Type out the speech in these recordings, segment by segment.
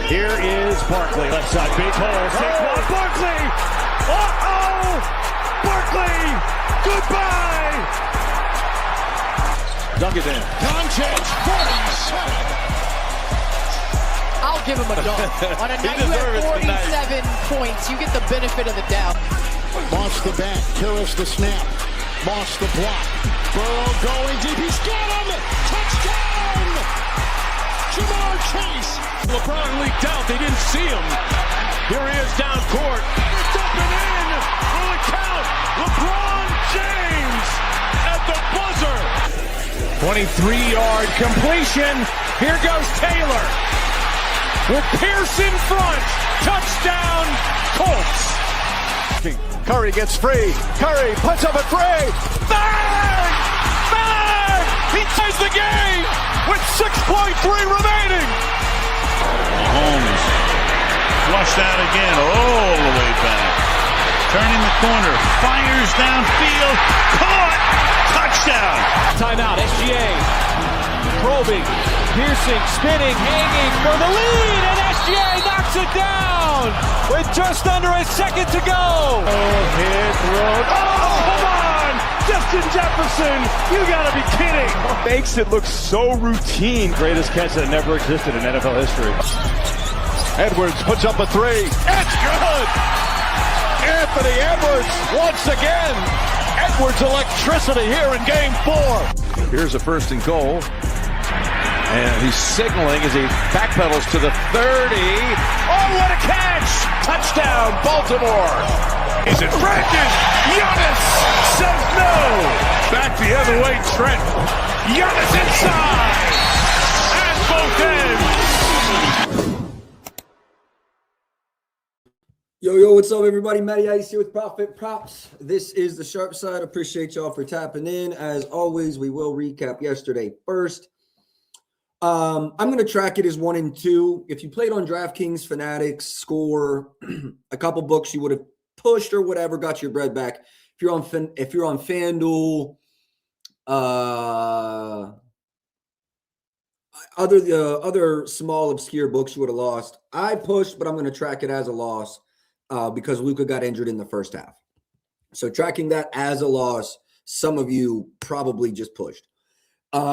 Here is Barkley, left side, big hole. Saquon Barkley! Uh-oh! Barkley! Goodbye! Dunk it in. Doncic, 47. I'll give him a dunk. On a night you had 47 points, you get the benefit of the doubt. Moss the back, Karras the snap, Moss the block. Burrow going deep, he's got him! Touchdown! Jamar Chase! LeBron leaked out, they didn't see him. Here he is down court. It's up and in! Will it count? LeBron James at the buzzer! 23-yard completion. Here goes Taylor. With Pierce in front. Touchdown, Colts. Curry gets free. Curry puts up a three. Bang! Bang! He ties the game with 6.3 remaining. Mahomes flushed out again all the way back. Turning the corner. Fires downfield. Caught. Touchdown. Timeout, SGA. Probing, piercing, spinning, hanging for the lead, and SGA knocks it down with just under a second to go. Hit road. Oh, come on! Justin Jefferson, you gotta be kidding. Makes it look so routine. Greatest catch that never existed in NFL history. Edwards puts up a three. It's good! Anthony Edwards once again. Edwards electricity here in game 4. Here's a first and goal. And he's signaling as he backpedals to the 30. Oh, what a catch! Touchdown, Baltimore. Is it Francis? Giannis says no. Back the other way, Trent. Giannis inside. At both ends. Yo, what's up, everybody? Matty Ice here with Profit Props. This is the Sharp Side. Appreciate y'all for tapping in. As always, we will recap yesterday first. I'm going to track it as 1 and 2. If you played on DraftKings, Fanatics, Score, a couple books you would have pushed or whatever, got your bread back. If you're on FanDuel, other small obscure books you would have lost. I pushed, but I'm going to track it as a loss because Luka got injured in the first half. So tracking that as a loss, some of you probably just pushed.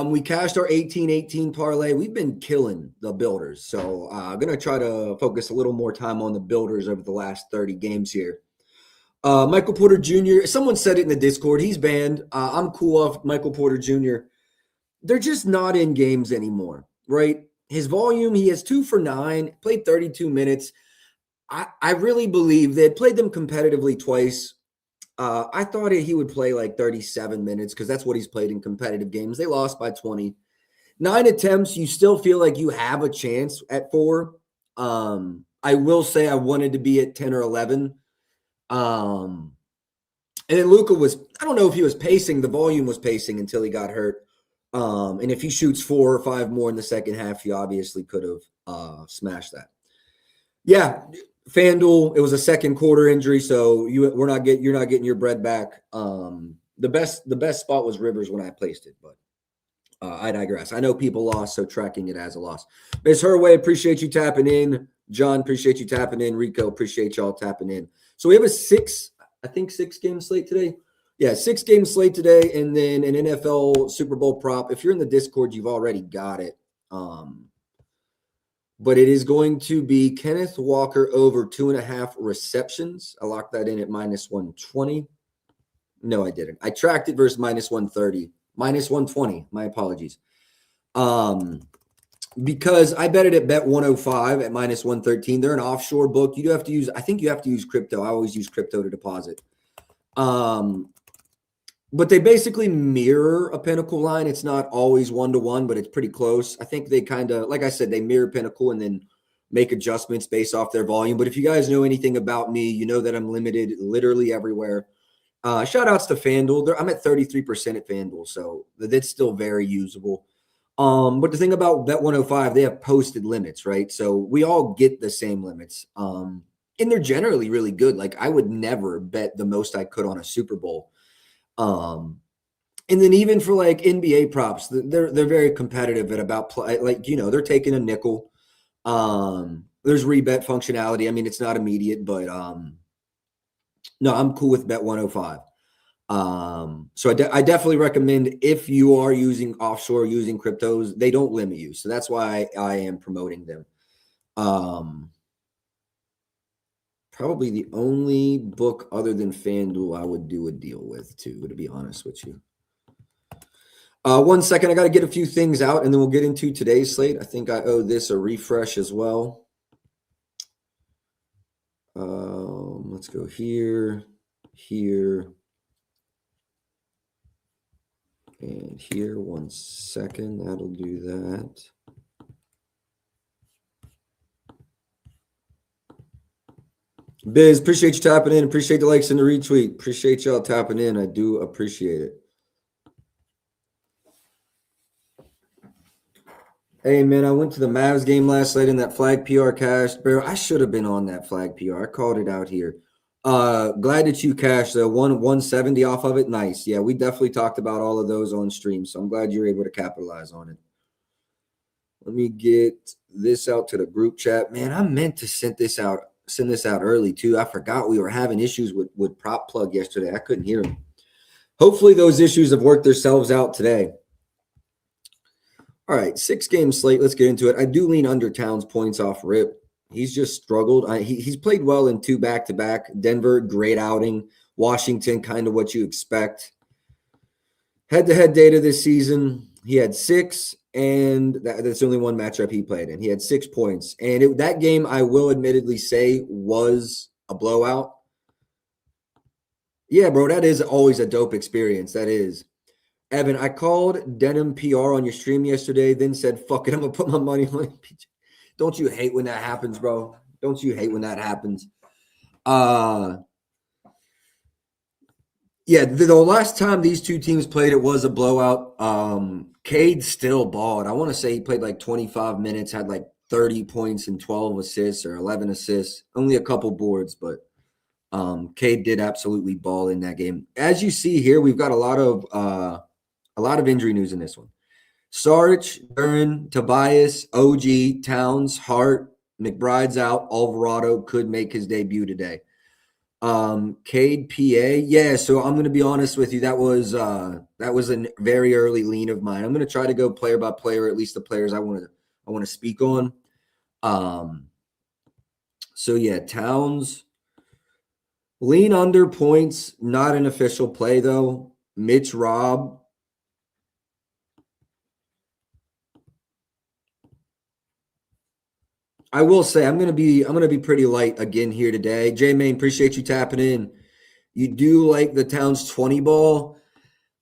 We cashed our 18-18 parlay. We've been killing the builders. So I'm going to try to focus a little more time on the builders over the last 30 games here. Michael Porter Jr., someone said it in the Discord. He's banned. I'm cool off Michael Porter Jr. They're just not in games anymore, right? His volume, he has 2 for 9, played 32 minutes. I really believe they had played them competitively twice. I thought he would play like 37 minutes because that's what he's played in competitive games. They lost by 20. 9 attempts, you still feel like you have a chance at 4. I will say I wanted to be at 10 or 11. And then Luka was, I don't know if he was pacing. The volume was pacing until he got hurt. And if he shoots 4 or 5 more in the second half, he obviously could have smashed that. Yeah. FanDuel, it was a second quarter injury, so you're not getting your bread back. The best spot was Rivers when I placed it, but I digress. I know people lost, so tracking it as a loss. Ms. Herway, appreciate you tapping in. John, appreciate you tapping in. Rico, appreciate y'all tapping in. So we have a 6-game slate today. Yeah, 6-game slate today, and then an NFL Super Bowl prop. If you're in the Discord, you've already got it. But it is going to be Kenneth Walker over 2.5 receptions. I locked that in at -120. No, I didn't. I tracked it versus -130. -120. My apologies. Because I bet it at Bet 105 at -113. They're an offshore book. You do have to use, I think you have to use crypto. I always use crypto to deposit. But they basically mirror a Pinnacle line. It's not always 1-to-1, but it's pretty close. I think they kind of, like I said, they mirror Pinnacle and then make adjustments based off their volume. But if you guys know anything about me, you know that I'm limited literally everywhere. Shout outs to FanDuel. I'm at 33% at FanDuel, so that's still very usable. But the thing about Bet 105, they have posted limits, right? So we all get the same limits. And they're generally really good. Like I would never bet the most I could on a Super Bowl. And then even for like NBA props, they're very competitive at about they're taking a nickel. There's rebet functionality. I mean, it's not immediate, but no, I'm cool with Bet 105. So I definitely recommend if you are using offshore, using cryptos, they don't limit you. So that's why I am promoting them. Probably the only book other than FanDuel I would do a deal with too, to be honest with you. 1 second, I got to get a few things out and then we'll get into today's slate. I think I owe this a refresh as well. Let's go here, and here. 1 second, that'll do that. Biz, appreciate you tapping in. Appreciate the likes and the retweet. Appreciate y'all tapping in. I do appreciate it. Hey, man, I went to the Mavs game last night in that flag PR cashed. Bro, I should have been on that flag PR. I called it out here. Glad that you cashed the 170 off of it. Nice. Yeah, we definitely talked about all of those on stream, so I'm glad you're able to capitalize on it. Let me get this out to the group chat. Man, I meant to send this out early too. I forgot we were having issues with Prop Plug yesterday. I couldn't hear him. Hopefully those issues have worked themselves out today. All right, 6-game slate. Let's get into it. I do lean under Towns points off rip. He's just struggled. He's played well in 2 back-to-back. Denver, great outing. Washington, kind of what you expect. Head-to-head data this season, he had 6, and that's only one matchup he played in. He had 6 points. And that game, I will admittedly say, was a blowout. Yeah, bro, that is always a dope experience. That is. Evan, I called Denim PR on your stream yesterday, then said, fuck it, I'm going to put my money on it. Don't you hate when that happens, bro? Don't you hate when that happens? Yeah, the last time these two teams played, it was a blowout. Cade still balled. I want to say he played like 25 minutes, had like 30 points and 12 assists or 11 assists. Only a couple boards, but Cade did absolutely ball in that game. As you see here, we've got a lot of injury news in this one. Sarge, Duren, Tobias, OG, Towns, Hart, McBride's out. Alvarado could make his debut today. Cade, PA. Yeah, so I'm going to be honest with you. That was a very early lean of mine. I'm going to try to go player by player, at least the players I want to speak on. So yeah, Towns, lean under points, not an official play though. Mitch Robb. I will say I'm gonna be pretty light again here today. J Main, appreciate you tapping in. You do like the Towns 20 ball.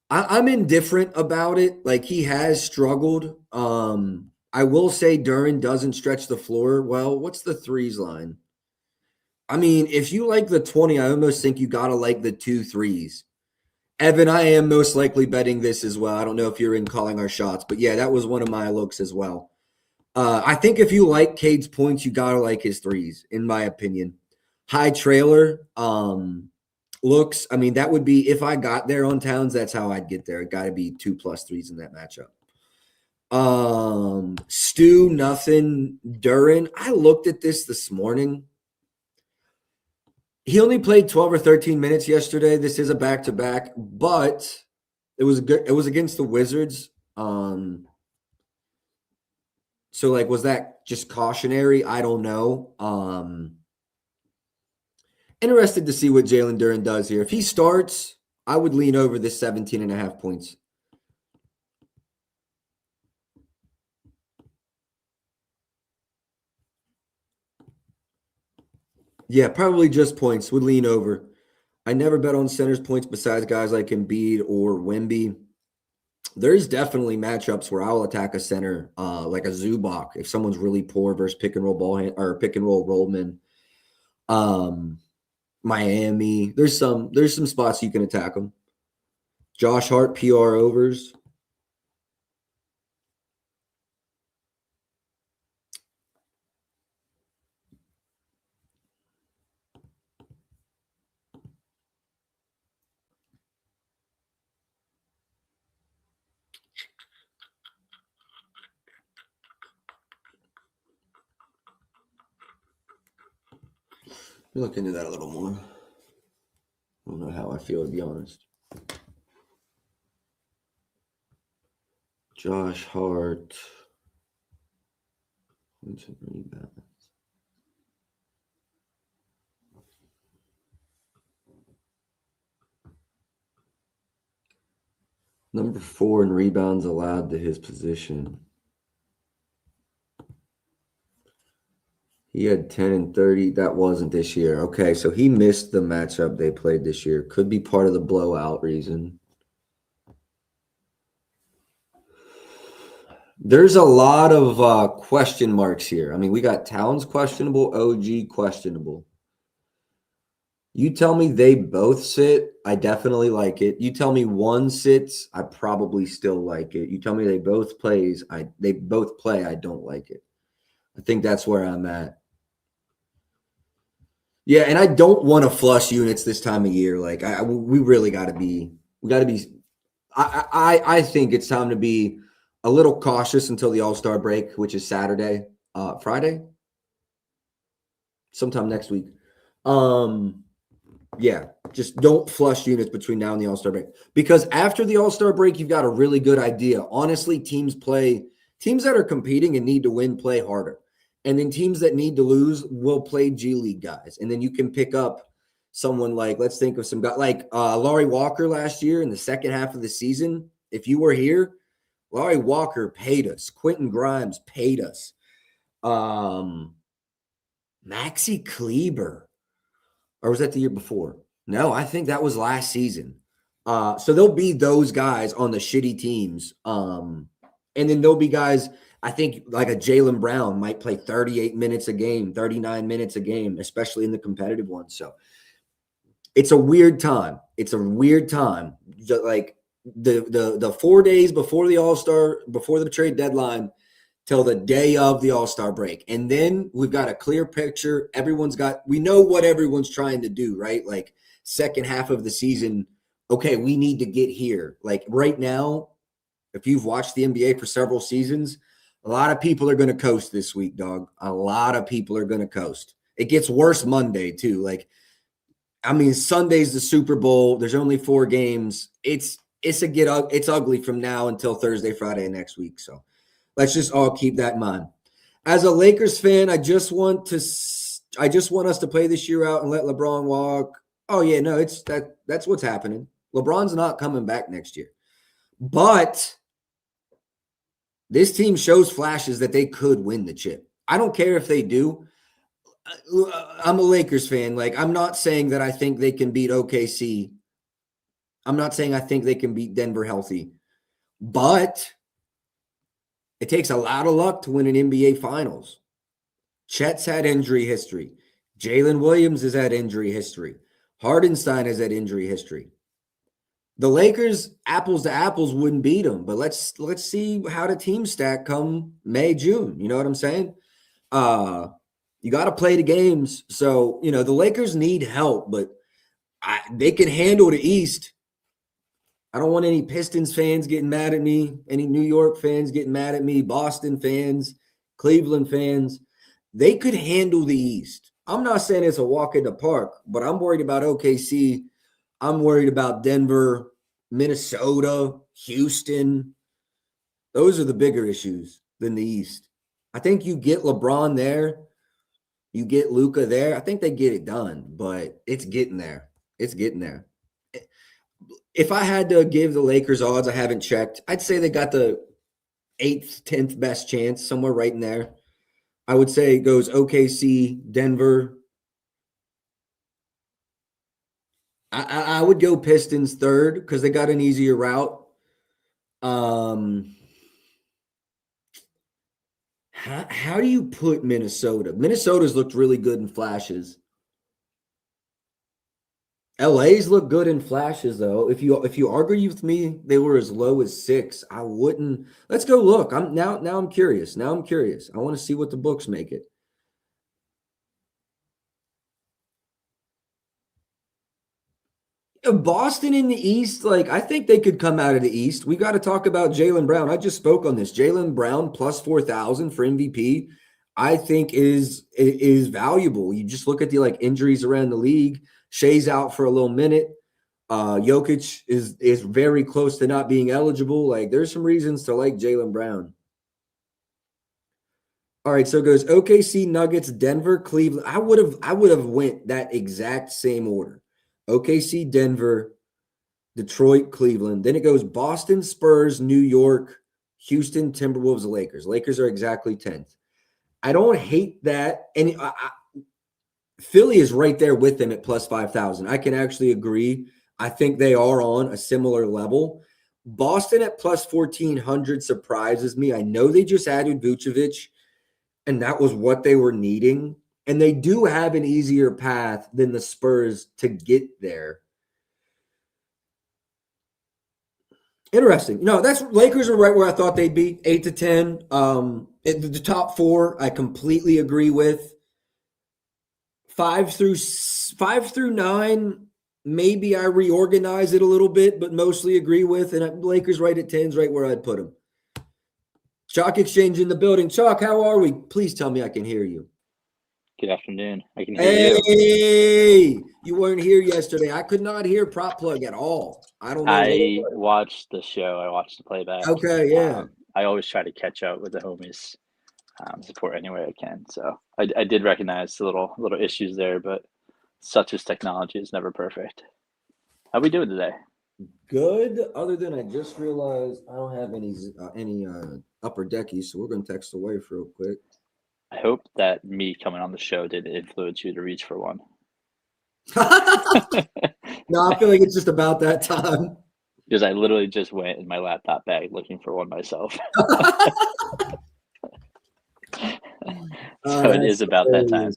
I'm indifferent about it. Like he has struggled. I will say Duren doesn't stretch the floor well. What's the threes line? I mean, if you like the 20, I almost think you gotta like the 2 threes. Evan, I am most likely betting this as well. I don't know if you're in calling our shots, but yeah, that was one of my looks as well. I think if you like Cade's points, you gotta like his threes, in my opinion. High trailer looks. I mean, that would be if I got there on Towns. That's how I'd get there. It got to be 2+ threes in that matchup. Stu, nothing. Duren. I looked at this morning. He only played 12 or 13 minutes yesterday. This is a back-to-back, but it was good. It was against the Wizards. So, like, was that just cautionary? I don't know. Interested to see what Jalen Duren does here. If he starts, I would lean over this 17.5 points. Yeah, probably just points. Would lean over. I never bet on centers points besides guys like Embiid or Wemby. There's definitely matchups where I'll attack a center, like a Zubac, if someone's really poor versus pick and roll rollman. Miami. There's some spots you can attack them. Josh Hart, PR overs. Look into that a little more. I don't know how I feel, to be honest. Josh Hart. Points and rebounds. Number 4 in rebounds allowed to his position. He had 10 and 30. That wasn't this year. Okay, so he missed the matchup they played this year. Could be part of the blowout reason. There's a lot of question marks here. I mean, we got Towns questionable, OG questionable. You tell me they both sit, I definitely like it. You tell me one sits, I probably still like it. You tell me they both play, I don't like it. I think that's where I'm at. Yeah, and I don't want to flush units this time of year. Like we really got to be. I think it's time to be a little cautious until the All-Star break, which is Saturday, Friday, sometime next week. Yeah, just don't flush units between now and the All-Star break, because after the All-Star break, you've got a really good idea. Honestly, teams that are competing and need to win play harder. And then teams that need to lose will play G League guys. And then you can pick up someone like, let's think of some guy like Laurie Walker last year in the second half of the season. If you were here, Laurie Walker paid us. Quentin Grimes paid us. Maxi Kleber. Or was that the year before? No, I think that was last season. So there'll be those guys on the shitty teams. And then there'll be guys, I think like a Jaylen Brown might play 38 minutes a game, 39 minutes a game, especially in the competitive ones. So it's a weird time. It's a weird time. Like the 4 days before the All-Star, before the trade deadline, till the day of the All-Star break. And then we've got a clear picture. We know what everyone's trying to do, right? Like second half of the season, okay, we need to get here. Like right now, if you've watched the NBA for several seasons, a lot of people are going to coast this week, dog. A lot of people are going to coast. It gets worse Monday too. Like, I mean, Sunday's the Super Bowl. There's only 4 games. It's ugly from now until Thursday, Friday of next week. So let's just all keep that in mind. As a Lakers fan, I just want us to play this year out and let LeBron walk. Oh yeah, no, that's what's happening. LeBron's not coming back next year. But this team shows flashes that they could win the chip. I don't care if they do. I'm a Lakers fan. Like, I'm not saying that I think they can beat OKC. I'm not saying I think they can beat Denver healthy. But it takes a lot of luck to win an NBA Finals. Chet's had injury history. Jalen Williams has had injury history. Hardenstein has had injury history. The Lakers, apples to apples, wouldn't beat them. But let's see how the team stack come May, June. You know what I'm saying? You got to play the games. So, the Lakers need help, but they can handle the East. I don't want any Pistons fans getting mad at me, any New York fans getting mad at me, Boston fans, Cleveland fans. They could handle the East. I'm not saying it's a walk in the park, but I'm worried about OKC. I'm worried about Denver, Minnesota, Houston. Those are the bigger issues than the East. I think you get LeBron there, you get Luka there. I think they get it done, but it's getting there. It's getting there. If I had to give the Lakers odds, I haven't checked, I'd say they got the 8th, 10th best chance, somewhere right in there. I would say it goes OKC, Denver. I would go Pistons 3rd because they got an easier route. How do you put Minnesota? Minnesota's looked really good in flashes. LA's look good in flashes, though. If you argue with me, they were as low as 6. I wouldn't. Let's go look. I'm curious. Now I'm curious. I want to see what the books make it. Boston in the East, I think they could come out of the East. We got to talk about Jaylen Brown. I just spoke on this. Jaylen Brown plus 4,000 for MVP. I think is valuable. You just look at the like injuries around the league. Shea's out for a little minute. Jokic is very close to not being eligible. Like there's some reasons to like Jaylen Brown. All right, so it goes OKC, Nuggets, Denver, Cleveland. I would have went that exact same order. OKC, Denver, Detroit, Cleveland. Then it goes Boston, Spurs, New York, Houston, Timberwolves, Lakers. Lakers are exactly 10th. I don't hate that. And Philly is right there with them at plus 5,000. I can actually agree. I think they are on a similar level. Boston at plus 1,400 surprises me. I know they just added Vucevic, and that was what they were needing. And they do have an easier path than the Spurs to get there. Interesting. No, that's Lakers are right where I thought they'd be, 8 to 10. The top four, I completely agree with. 5 through 9, maybe I reorganize it a little bit, but mostly agree with. And Lakers right at 10 is right where I'd put them. Chalk Exchange in the building. Chalk, how are we? Please tell me I can hear you. Good afternoon. I can hear you. Hey, you weren't here yesterday. I could not hear Prop Plug at all. I don't know. I watched the show. I watched the playback. Okay, yeah. I always try to catch up with the homies, support any way I can. So I did recognize the little issues there, but such as technology is never perfect. How we doing today? Good. Other than I just realized I don't have any upper deckies, so we're going to text the wife real quick. I hope that me coming on the show didn't influence you to reach for one. No, I feel like it's just about that time. Because I literally just went in my laptop bag looking for one myself. So it is about that time.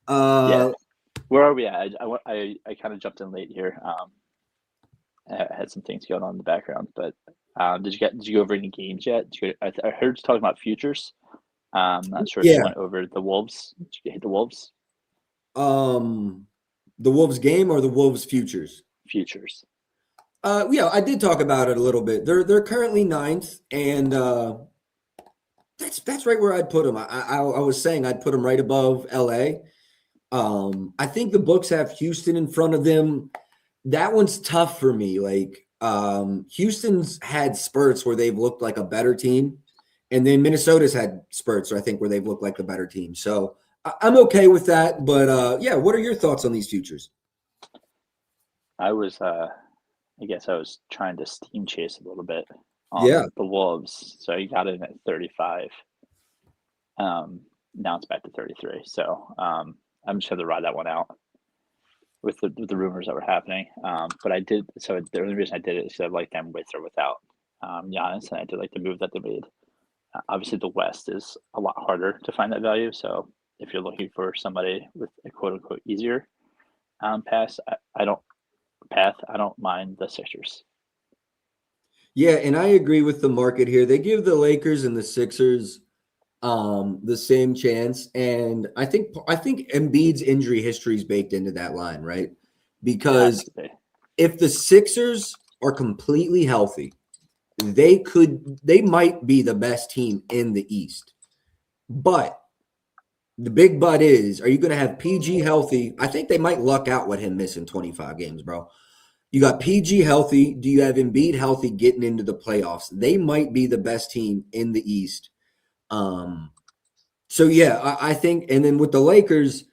Yeah. Where are we at? I kind of jumped in late here. I had some things going on in the background, but did you go over any games yet? I heard you talking about futures. I'm not sure if you went over the Wolves. Did you hit the Wolves? The Wolves game or the Wolves futures? Futures. Yeah, I did talk about it a little bit. They're currently 9th, and that's right where I'd put them. I was saying I'd put them right above LA. I think the books have Houston in front of them. That one's tough for me. Like Houston's had spurts where they've looked like a better team, and then Minnesota's had spurts, I think, where they've looked like the better team. So I'm okay with that. But yeah, what are your thoughts on these futures? I guess I was trying to steam chase a little bit on the Wolves. So you got in at 35. Now it's back to 33. So I'm just going to ride that one out with the rumors that were happening. But I did. So the only reason I did it is because I like them with or without Giannis, and I did like the move that they made. Obviously, the West is a lot harder to find that value. So if you're looking for somebody with a quote unquote easier pass, I don't mind the Sixers. Yeah, and I agree with the market here. They give the Lakers and the Sixers the same chance, and I think Embiid's injury history is baked into that line, right? Because if the Sixers are completely healthy, they might be the best team in the East. But the big but is, are you going to have PG healthy? I think they might luck out with him missing 25 games, bro. You got PG healthy. Do you have Embiid healthy getting into the playoffs? They might be the best team in the East. So yeah, I think, and then with the Lakers,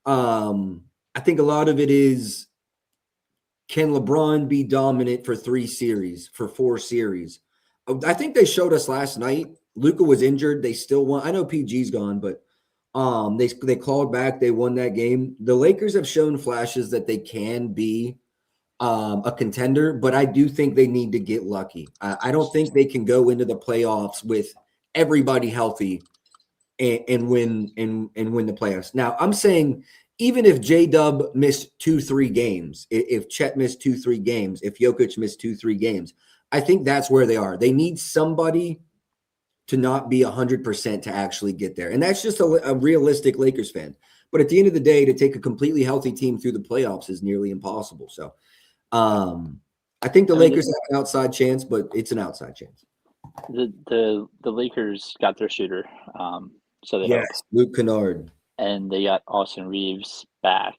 I think a lot of it is, can LeBron be dominant for 4 series? I think they showed us last night. Luka was injured. They still won. I know PG's gone, but they called back. They won that game. The Lakers have shown flashes that they can be a contender, but I do think they need to get lucky. I don't think they can go into the playoffs with everybody healthy and win the playoffs. Now, I'm saying even if J-Dub missed 2-3 games, if Chet missed 2-3 games, if Jokic missed 2-3 games, I think that's where they are. They need somebody to not be 100% to actually get there. And that's just a realistic Lakers fan. But at the end of the day, to take a completely healthy team through the playoffs is nearly impossible. So I think the Lakers have an outside chance, but it's an outside chance. The Lakers got their shooter. So they yes, Luke Kennard. And they got Austin Reeves back,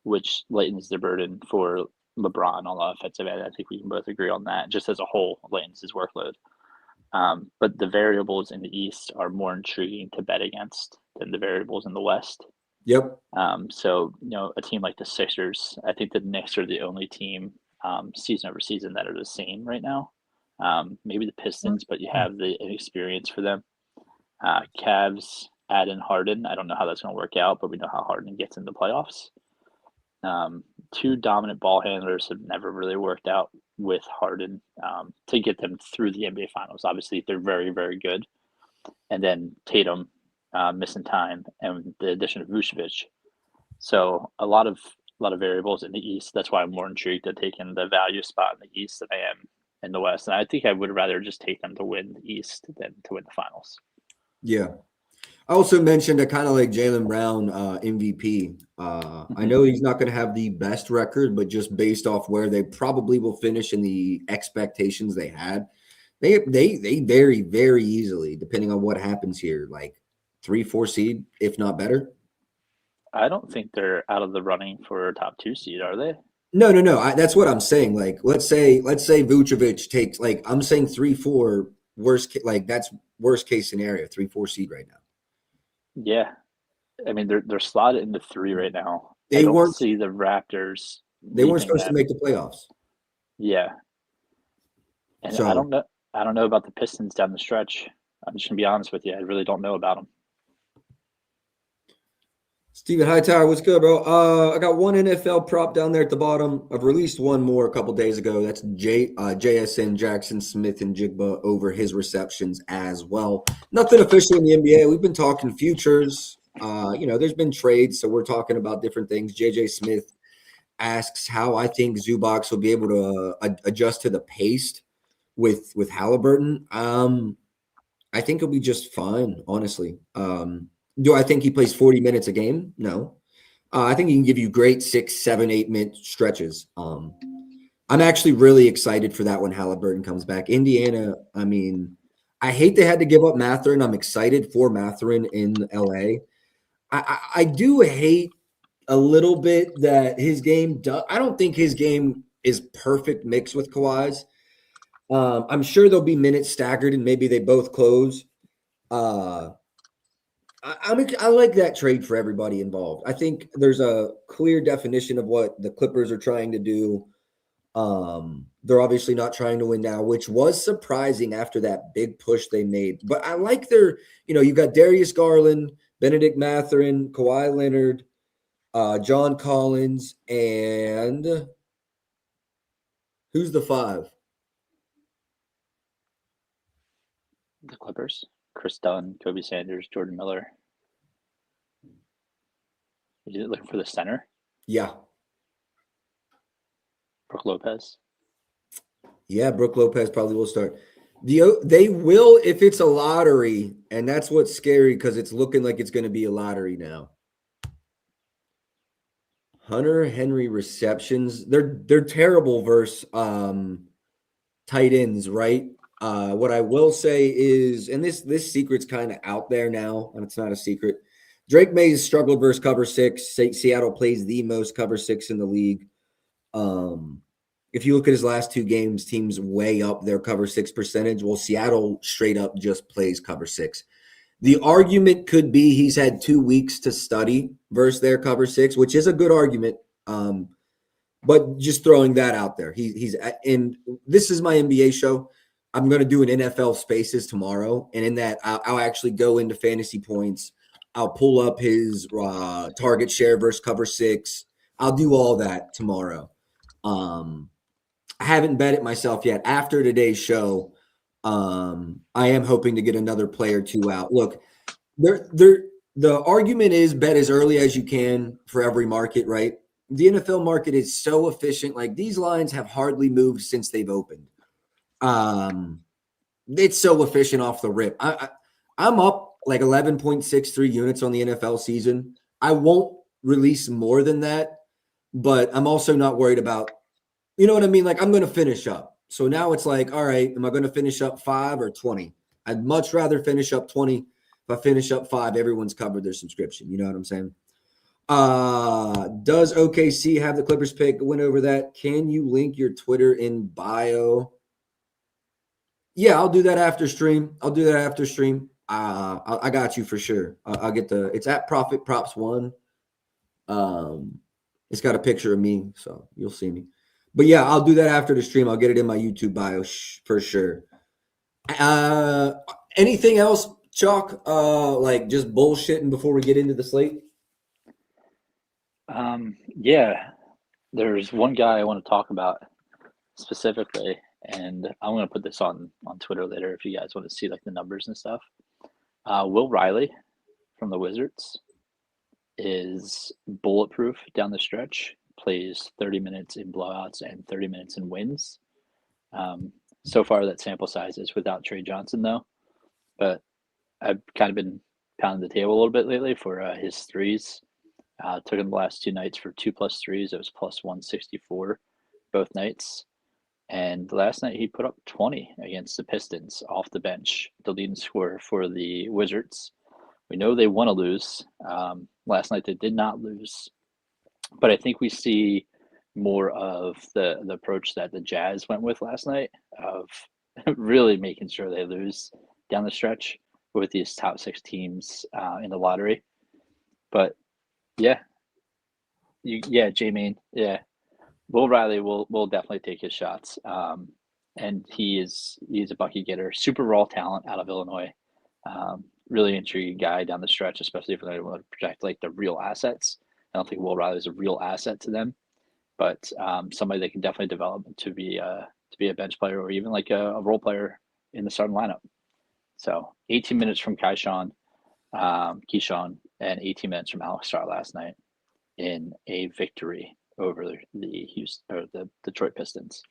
which lightens the burden for LeBron on the offensive end. I think we can both agree on that. Just as a whole, lightens his workload. But the variables in the East are more intriguing to bet against than the variables in the West. Yep. So, a team like the Sixers, I think the Knicks are the only team season over season that are the same right now. Maybe the Pistons, but you have the inexperience for them. Cavs, add in Harden. I don't know how that's going to work out, but we know how Harden gets in the playoffs. Two dominant ball handlers have never really worked out with Harden to get them through the NBA Finals. Obviously, they're very, very good. And then Tatum missing time, and the addition of Vucevic. So a lot of variables in the East. That's why I'm more intrigued at taking the value spot in the East than I am in the West. And I think I would rather just take them to win the East than to win the Finals. Yeah. I also mentioned I kind of like Jaylen Brown MVP. I know he's not going to have the best record, but just based off where they probably will finish in the expectations they had, they vary very easily depending on what happens here, like 3-4 seed, if not better. I don't think they're out of the running for a top 2 seed, are they? No. That's what I'm saying. Like, let's say Vucevic takes, like, I'm saying 3-4 that's worst case scenario, 3-4 seed right now. Yeah, I mean they're slotted into 3 right now. They weren't see the Raptors. They weren't supposed to make the playoffs. Yeah, and so, I don't know about the Pistons down the stretch. I'm just gonna be honest with you. I really don't know about them. Steven Hightower, what's good, bro? I got one NFL prop down there at the bottom. I've released one more a couple days ago. That's JSN, Jackson Smith and Jigba over his receptions as well. Nothing official in the NBA. We've been talking futures. There's been trades, so we're talking about different things. JJ Smith asks how I think Zubac will be able to adjust to the pace with Halliburton. I think he'll be just fine, honestly. Do I think he plays 40 minutes a game? No. I think he can give you great 6, 7, 8 minute stretches. I'm actually really excited for that when Halliburton comes back. Indiana, I mean, I hate they had to give up Mathurin. I'm excited for Mathurin in LA. I do hate a little bit that his game I don't think his game is perfect mix with Kawhi's. I'm sure there'll be minutes staggered and maybe they both close. I like that trade for everybody involved. I think there's a clear definition of what the Clippers are trying to do. They're obviously not trying to win now, which was surprising after that big push they made. But I like their, you've got Darius Garland, Benedict Mathurin, Kawhi Leonard, John Collins, and who's the 5? The Clippers. Chris Dunn, Kobe Sanders, Jordan Miller. Are you looking for the center? Yeah. Brook Lopez. Yeah, Brook Lopez probably will start. They will if it's a lottery, and that's what's scary because it's looking like it's going to be a lottery now. Hunter Henry receptions. They're terrible versus tight ends, right? What I will say is, and this secret's kind of out there now, and it's not a secret. Drake Mays struggled versus cover 6. Seattle plays the most cover 6 in the league. If you look at his last 2 games, teams way up their cover 6 percentage. Well, Seattle straight up just plays cover 6. The argument could be he's had 2 weeks to study versus their cover 6, which is a good argument. But just throwing that out there, he's and this is my NBA show. I'm going to do an NFL Spaces tomorrow, and in that, I'll actually go into fantasy points. I'll pull up his target share versus cover 6. I'll do all that tomorrow. I haven't bet it myself yet. After today's show, I am hoping to get another play or 2 out. Look, the argument is bet as early as you can for every market, right? The NFL market is so efficient. Like, these lines have hardly moved since they've opened. It's so efficient off the rip. I'm up like 11.63 units on the NFL season. I won't release more than that, but I'm also not worried about, you know what I mean? Like, I'm going to finish up. So now it's like, all right, am I going to finish up 5 or 20? I'd much rather finish up 20. If I finish up 5, everyone's covered their subscription. You know what I'm saying? Does OKC have the Clippers pick? Went over that. Can you link your Twitter in bio? Yeah, I'll do that after stream. I got you for sure. I'll get it's at Profit Props 1. It's got a picture of me, so you'll see me. But yeah, I'll do that after the stream. I'll get it in my YouTube bio for sure. Anything else, Chalk? Like just bullshitting before we get into the slate? Yeah, there's one guy I want to talk about specifically, and I'm going to put this on Twitter later if you guys want to see like the numbers and stuff. Will Riley from the Wizards is bulletproof down the stretch, plays 30 minutes in blowouts and 30 minutes in wins. So far that sample size is without Trey Johnson though, but I've kind of been pounding the table a little bit lately for his threes. Took him the last 2 nights for 2+ threes. It was plus 164 both nights. And last night he put up 20 against the Pistons off the bench, the leading scorer for the Wizards. We know they want to lose. Last night they did not lose. But I think we see more of the approach that the Jazz went with last night of really making sure they lose down the stretch with these top 6 teams in the lottery. But yeah, J-Main, yeah. Will Riley will definitely take his shots, and he's a bucket getter, super raw talent out of Illinois. Really intriguing guy down the stretch, especially if they want to project like the real assets. I don't think Will Riley is a real asset to them, but somebody they can definitely develop to be a bench player or even like a role player in the starting lineup. So 18 minutes from Keyshawn, and 18 minutes from Alex Starr last night in a victory over the Detroit Pistons.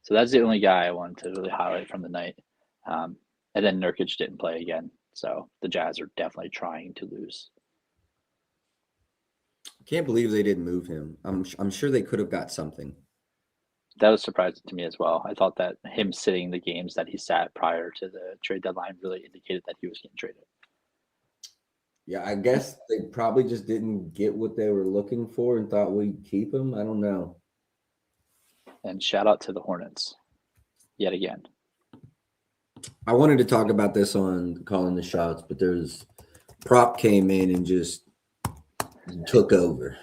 So that's the only guy I wanted to really highlight from the night. And then Nurkic didn't play again. So the Jazz are definitely trying to lose. Can't believe they didn't move him. I'm sure they could have got something. That was surprising to me as well. I thought that him sitting the games that he sat prior to the trade deadline really indicated that he was getting traded. Yeah, I guess they probably just didn't get what they were looking for and thought we'd keep him. I don't know. And shout out to the Hornets yet again. I wanted to talk about this on Calling the Shots, but there's Prop came in and just took over.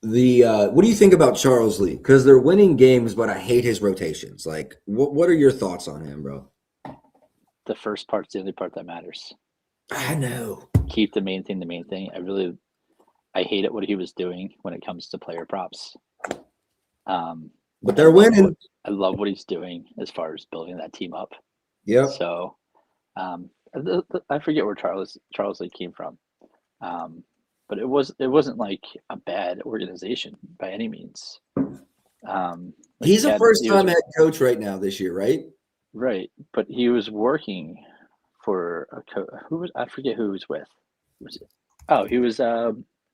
What do you think about Charles Lee? Because they're winning games, but I hate his rotations. Like, what are your thoughts on him, bro? The first part's the only part that matters. I know. Keep the main thing the main thing. I hate it what he was doing when it comes to player props. But they're winning. I love what he's doing as far as building that team up. Yeah. So, I forget where Charles Lee came from. But it wasn't like a bad organization by any means. He's a first-time head coach right now this year, right? Right, but he was working for a coach. I forget who he was with. He was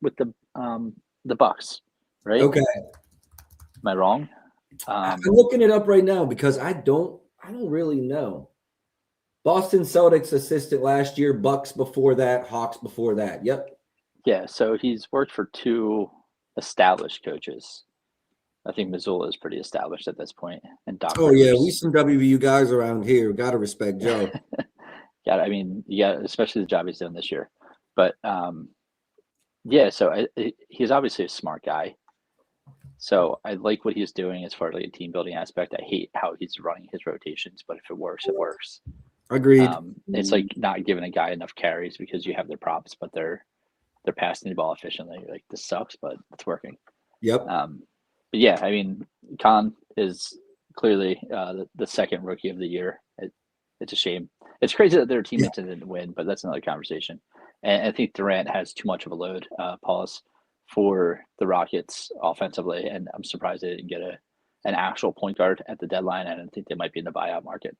with the Bucks, right? Okay. Am I wrong? I'm looking it up right now because I don't really know. Boston Celtics assistant last year, Bucks before that, Hawks before that. Yep. Yeah, so he's worked for 2 established coaches. I think Missoula is pretty established at this point. And Doc Rivers. Yeah, we some WVU guys around here. Got to respect Joe. Especially the job he's done this year. But so he's obviously a smart guy. So I like what he's doing as far as like a team building aspect. I hate how he's running his rotations, but if it works, it works. Agreed. It's like not giving a guy enough carries because you have their props, but they're passing the ball efficiently. Like, this sucks, but it's working. Yep. But yeah, I mean, Khan is clearly the second rookie of the year. It's a shame. It's crazy that their teammates didn't win, but that's another conversation. And I think Durant has too much of a load, Paulus, for the Rockets offensively, and I'm surprised they didn't get an actual point guard at the deadline. I don't think they might be in the buyout market.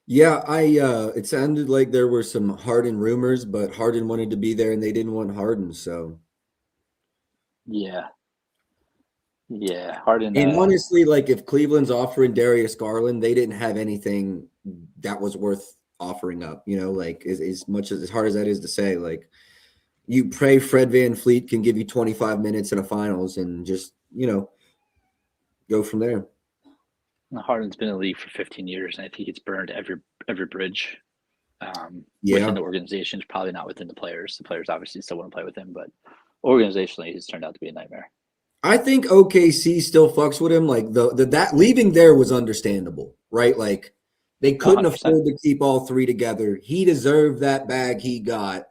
Yeah, it sounded like there were some Harden rumors, but Harden wanted to be there and they didn't want Harden, so. Yeah. Yeah, Harden. And honestly, like if Cleveland's offering Darius Garland, they didn't have anything that was worth offering up. You know, like as much as hard as that is to say, like you pray Fred VanVleet can give you 25 minutes in a finals and just, you know, go from there. Harden's been in the league for 15 years, and I think it's burned every bridge within the organization. Probably not within the players. The players obviously still want to play with him, but organizationally, he's turned out to be a nightmare. I think OKC still fucks with him. Like that leaving there was understandable, right? Like they couldn't 100%. afford to keep all three together. He deserved that bag he got,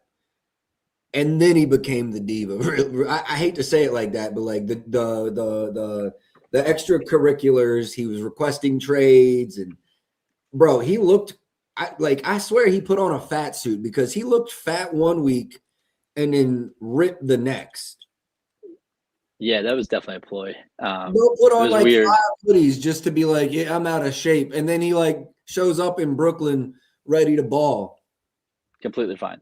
and then he became the diva. I hate to say it like that, but like the extracurriculars, he was requesting trades, and bro, he looked I swear he put on a fat suit because he looked fat one week and then ripped the next. Yeah, that was definitely a ploy. They'll put on like weird. 5 hoodies just to be like, yeah, I'm out of shape. And then he like shows up in Brooklyn ready to ball. Completely fine.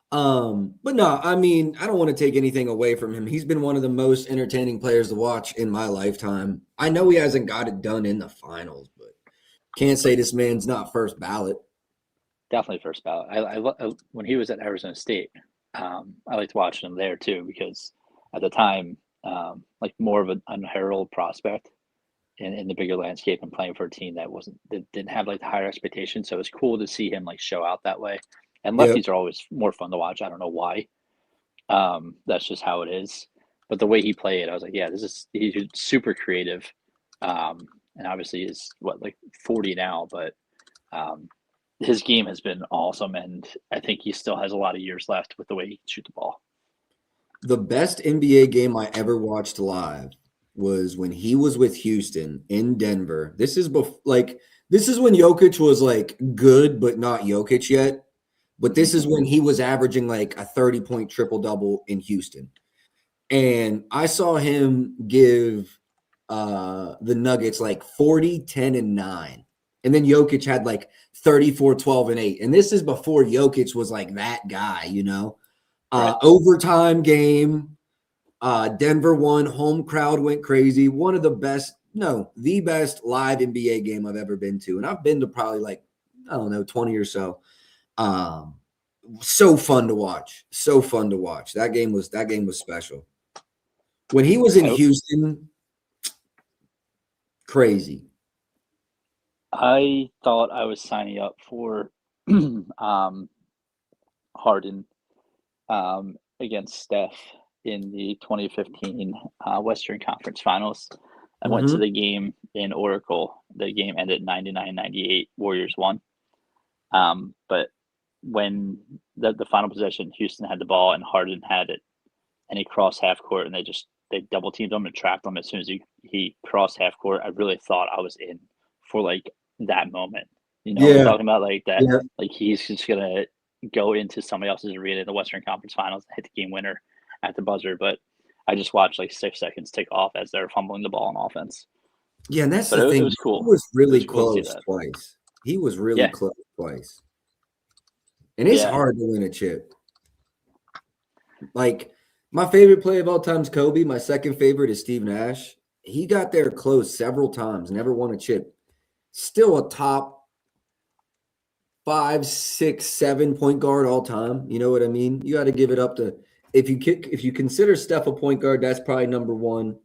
But no, I mean, I don't want to take anything away from him. He's been one of the most entertaining players to watch in my lifetime. I know he hasn't got it done in the finals, but can't say this man's not first ballot. Definitely first ballot. I when he was at Arizona State, I liked watching him there too because at the time, like more of an unheralded prospect in the bigger landscape and playing for a team that didn't have like the higher expectations. So it was cool to see him like show out that way. And lefties are always more fun to watch. I don't know why. That's just how it is. But the way he played, I was like, yeah, he's super creative. And obviously he's like 40 now, but his game has been awesome. And I think he still has a lot of years left with the way he can shoot the ball. The best NBA game I ever watched live was when he was with Houston in Denver. This is when Jokic was like good, but not Jokic yet. But this is when he was averaging like a 30-point triple-double in Houston. And I saw him give the Nuggets like 40, 10, and 9. And then Jokic had like 34, 12, and 8. And this is before Jokic was like that guy, you know? Right. Overtime game. Denver won. Home crowd went crazy. The best live NBA game I've ever been to. And I've been to probably like, I don't know, 20 or so. So fun to watch. That game was special. When he was in Houston, crazy. I thought I was signing up for Harden against Steph in the 2015 Western Conference Finals. I went to the game in Oracle. The game ended 99-98. Warriors won. But when the final possession, Houston had the ball and Harden had it, and he crossed half court, and they double teamed him and trapped him as soon as he crossed half court. I really thought I was in for like that moment. You know what I'm talking about? Like that, like he's just gonna go into somebody else's arena in the Western Conference Finals and hit the game winner at the buzzer. But I just watched like 6 seconds tick off as they're fumbling the ball on offense. Yeah, and that's the thing. It was cool. He was really close twice. He was really close twice. And it's hard to win a chip. Like, my favorite play of all time is Kobe. My second favorite is Steve Nash. He got there close several times, never won a chip. Still a top 5, 6, 7 point guard all time. You know what I mean? You got to give it up to if you consider Steph a point guard, that's probably number 1.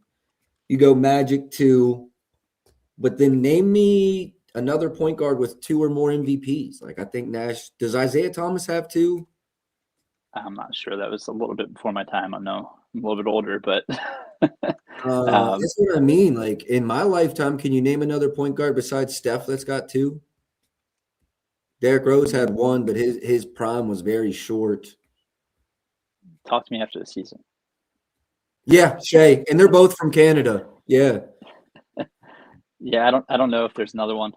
You go Magic 2, but then name me another point guard with 2 or more MVPs. Like I think Nash. Does Isaiah Thomas have 2? I'm not sure. That was a little bit before my time. I'm a little bit older, but that's what I mean. Like in my lifetime, can you name another point guard besides Steph that's got 2? Derrick Rose had 1, but his prime was very short. Talk to me after the season. Yeah, Shea, and they're both from Canada. Yeah. Yeah, I don't know if there's another one.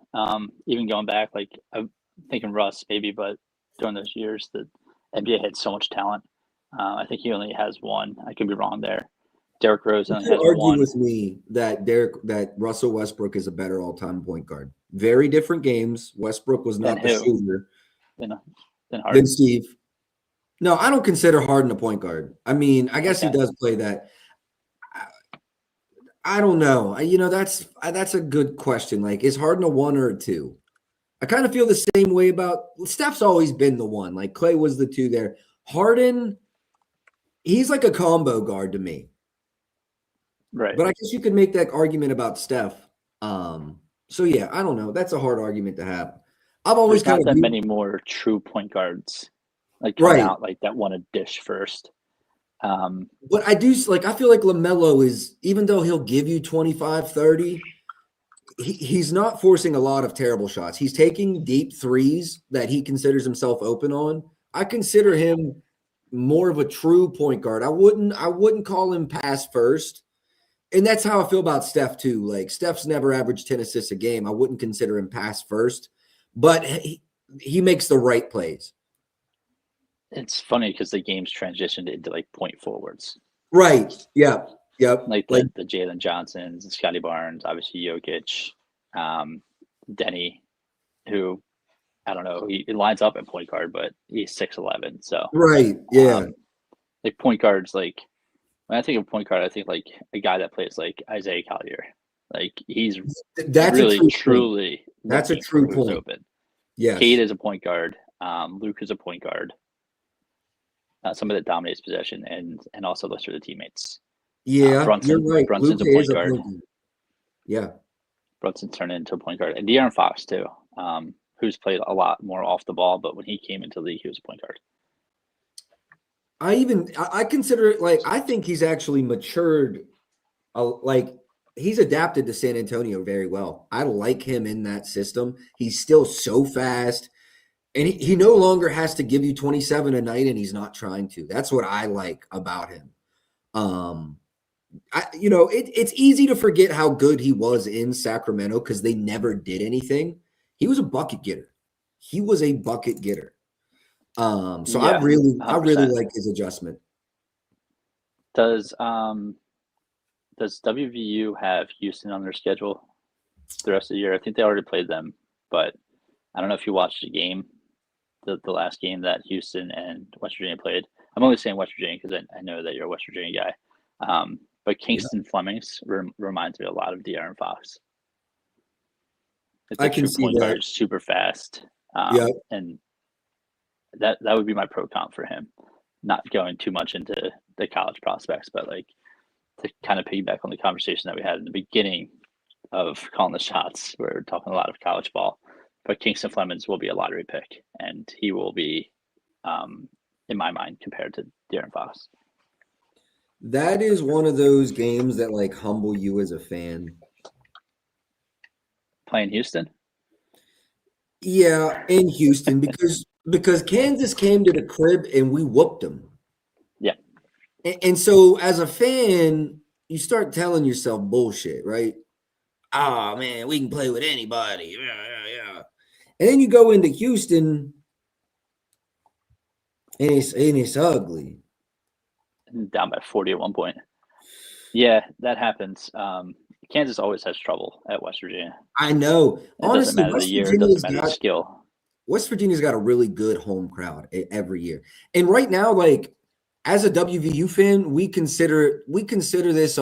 Even going back, like I'm thinking Russ maybe, but during those years, the NBA had so much talent. I think he only has 1. I could be wrong there. Derrick Rose only has 1. Argue with me that Russell Westbrook is a better all-time point guard. Very different games. Westbrook was not the shooter than Steve. No, I don't consider Harden a point guard. I mean, I guess he does play that. I don't know. That's a good question. Like, is Harden a 1 or a 2? I kind of feel the same way about Steph's always been the 1. Like Clay was the 2 there. Harden, he's like a combo guard to me. Right. But I guess you could make that argument about Steph. So yeah, I don't know. That's a hard argument to have. I've always There's kind not of that many more true point guards like come out like that want to dish first. But I do like. I feel like LaMelo is, even though he'll give you 25, 30, he's not forcing a lot of terrible shots. He's taking deep threes that he considers himself open on. I consider him more of a true point guard. I wouldn't call him pass first. And that's how I feel about Steph too. Like Steph's never averaged 10 assists a game. I wouldn't consider him pass first, but he makes the right plays. It's funny because the game's transitioned into like point forwards. Right. Yeah. Yep. Like the Jalen Johnsons, Scotty Barnes, obviously Jokic, Denny, who I don't know, he lines up at point guard, but he's 6'11". So right. Yeah. Like point guards, like when I think of point guard, I think like a guy that plays like Isaiah Collier. Like that's really truly that's a true point. Open. Yeah. Cade is a point guard. Luke is a point guard. Somebody that dominates possession and also looks for the teammates. Yeah, Brunson, you're right. Brunson's a point guard. Yeah. Brunson's turned into a point guard. And De'Aaron Fox too, who's played a lot more off the ball, but when he came into the league, he was a point guard. I consider it like, I think he's actually matured. Like he's adapted to San Antonio very well. I like him in that system. He's still so fast. And he no longer has to give you 27 a night, and he's not trying to. That's what I like about him. It's easy to forget how good he was in Sacramento because they never did anything. He was a bucket getter. He was a bucket getter. So yeah, I really like his adjustment. Does WVU have Houston on their schedule the rest of the year? I think they already played them, but I don't know if you watched the game. The last game that Houston and West Virginia played. I'm only saying West Virginia because I know that you're a West Virginia guy. But Kingston Flemings reminds me a lot of De'Aaron Fox. It's I can see that. Guard, super fast. And that would be my pro comp for him. Not going too much into the college prospects, but like to kind of piggyback on the conversation that we had in the beginning of calling the shots. We're talking a lot of college ball. But Kingston Flemings will be a lottery pick, and he will be, in my mind, compared to De'Aaron Fox. That is one of those games that like humble you as a fan. Playing Houston? Yeah, in Houston because Kansas came to the crib and we whooped them. Yeah. And so as a fan, you start telling yourself bullshit, right? Oh man, we can play with anybody. Yeah. And then you go into Houston, and it's ugly. Down by 40 at one point. Yeah, that happens. Kansas always has trouble at West Virginia. I know. Honestly, doesn't matter the year, it doesn't matter the skill. West Virginia's got a really good home crowd every year. And right now, like as a WVU fan, we consider this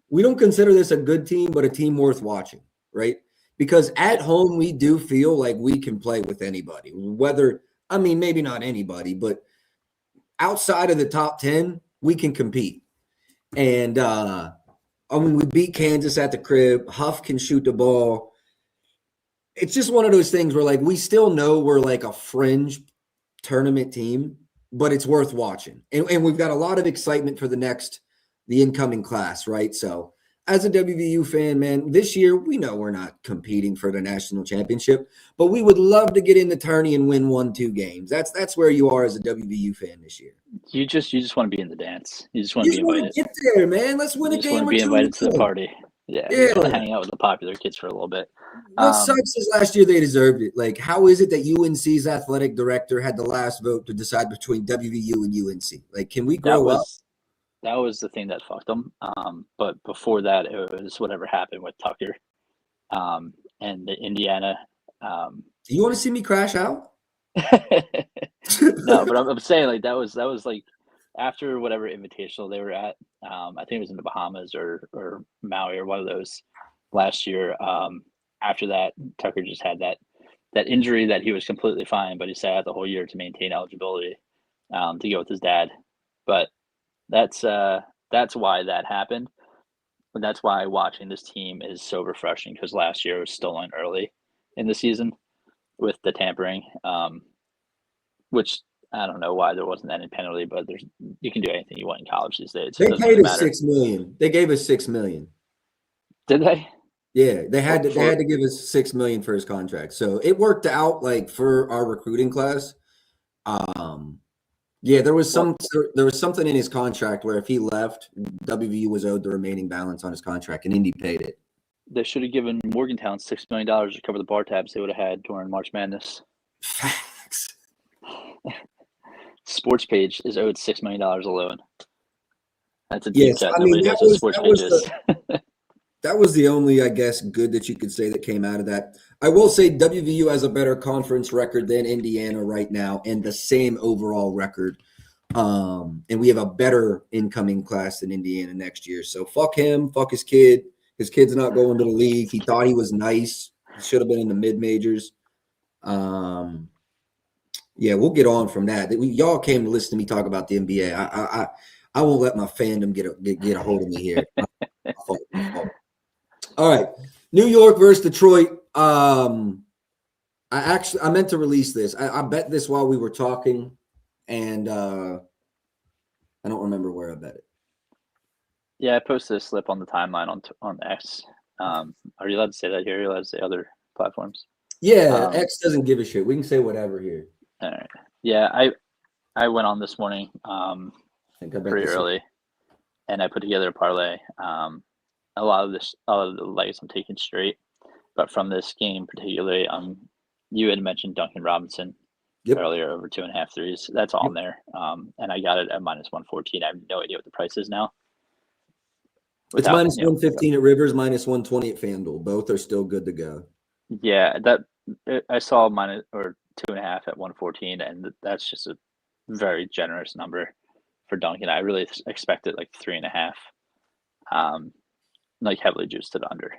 we don't consider this a good team, but a team worth watching, right? Because at home, we do feel like we can play with anybody. Maybe not anybody, but outside of the top 10, we can compete. And we beat Kansas at the crib. Huff can shoot the ball. It's just one of those things where like we still know we're like a fringe tournament team, but it's worth watching. And we've got a lot of excitement for the incoming class, right? So as a WVU fan, man, this year we know we're not competing for the national championship, but we would love to get in the tourney and win 1-2 games. That's where you are as a WVU fan this year. You just want to be in the dance. You just want to be invited. Get there, man. Let's win a game. Want to be invited to the party. Yeah. You want to hang out with the popular kids for a little bit. What sucks is last year they deserved it. Like, how is it that UNC's athletic director had the last vote to decide between WVU and UNC? Like, can we grow up? That was the thing that fucked them. But before that, it was whatever happened with Tucker and the Indiana. You want to see me crash out? No, but I'm saying like that was like after whatever invitational they were at, I think it was in the Bahamas or Maui or one of those last year. After that, Tucker just had that injury that he was completely fine, but he sat out the whole year to maintain eligibility to go with his dad. But that's why that happened. And that's why watching this team is so refreshing, because last year was stolen early in the season with the tampering, which I don't know why there wasn't any penalty, but you can do anything you want in college these days. They paid us $6 million. They gave us $6 million. Did they? Yeah, they had to give us $6 million for his contract. So it worked out like for our recruiting class. Yeah, there was something in his contract where if he left, WVU was owed the remaining balance on his contract, and Indy paid it. They should have given Morgantown $6 million to cover the bar tabs they would have had during March Madness. Facts. Sports Page is owed $6 million alone. That's a deep cut. Nobody knows what Sports Page is. That was the only, I guess, good that you could say that came out of that. I will say WVU has a better conference record than Indiana right now, and the same overall record. And we have a better incoming class than Indiana next year. So fuck him, fuck his kid. His kid's not going to the league. He thought he was nice. He should have been in the mid-majors. Yeah, we'll get on from that. Y'all came to listen to me talk about the NBA. I won't let my fandom get a hold of me here. My fault. All right, New York versus Detroit. I meant to release this. I bet this while we were talking, and I don't remember where I bet it. Yeah, I posted a slip on the timeline on X. Are you allowed to say that here? Are you allowed to say other platforms? Yeah, X doesn't give a shit. We can say whatever here. All right. Yeah, I went on this morning pretty early, and I put together a parlay. A lot of the legs I'm taking straight, but from this game particularly, you had mentioned Duncan Robinson earlier over 2.5 threes. That's all in there, and I got it at -114. I have no idea what the price is now. It's -115 at Rivers, -120 at FanDuel. Both are still good to go. Yeah, I saw -2.5 at 114, and that's just a very generous number for Duncan. I really expected like 3.5. Like heavily juiced to the under,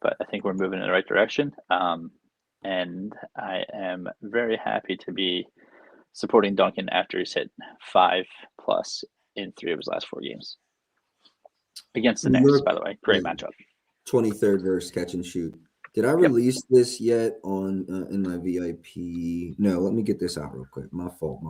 but I think we're moving in the right direction. And I am very happy to be supporting Duncan after he's hit 5+ in 3 of his last 4 games against the Knicks. By the way, great matchup. 23rd versus catch and shoot. Did I release this yet on in my VIP? No, let me get this out real quick. My fault.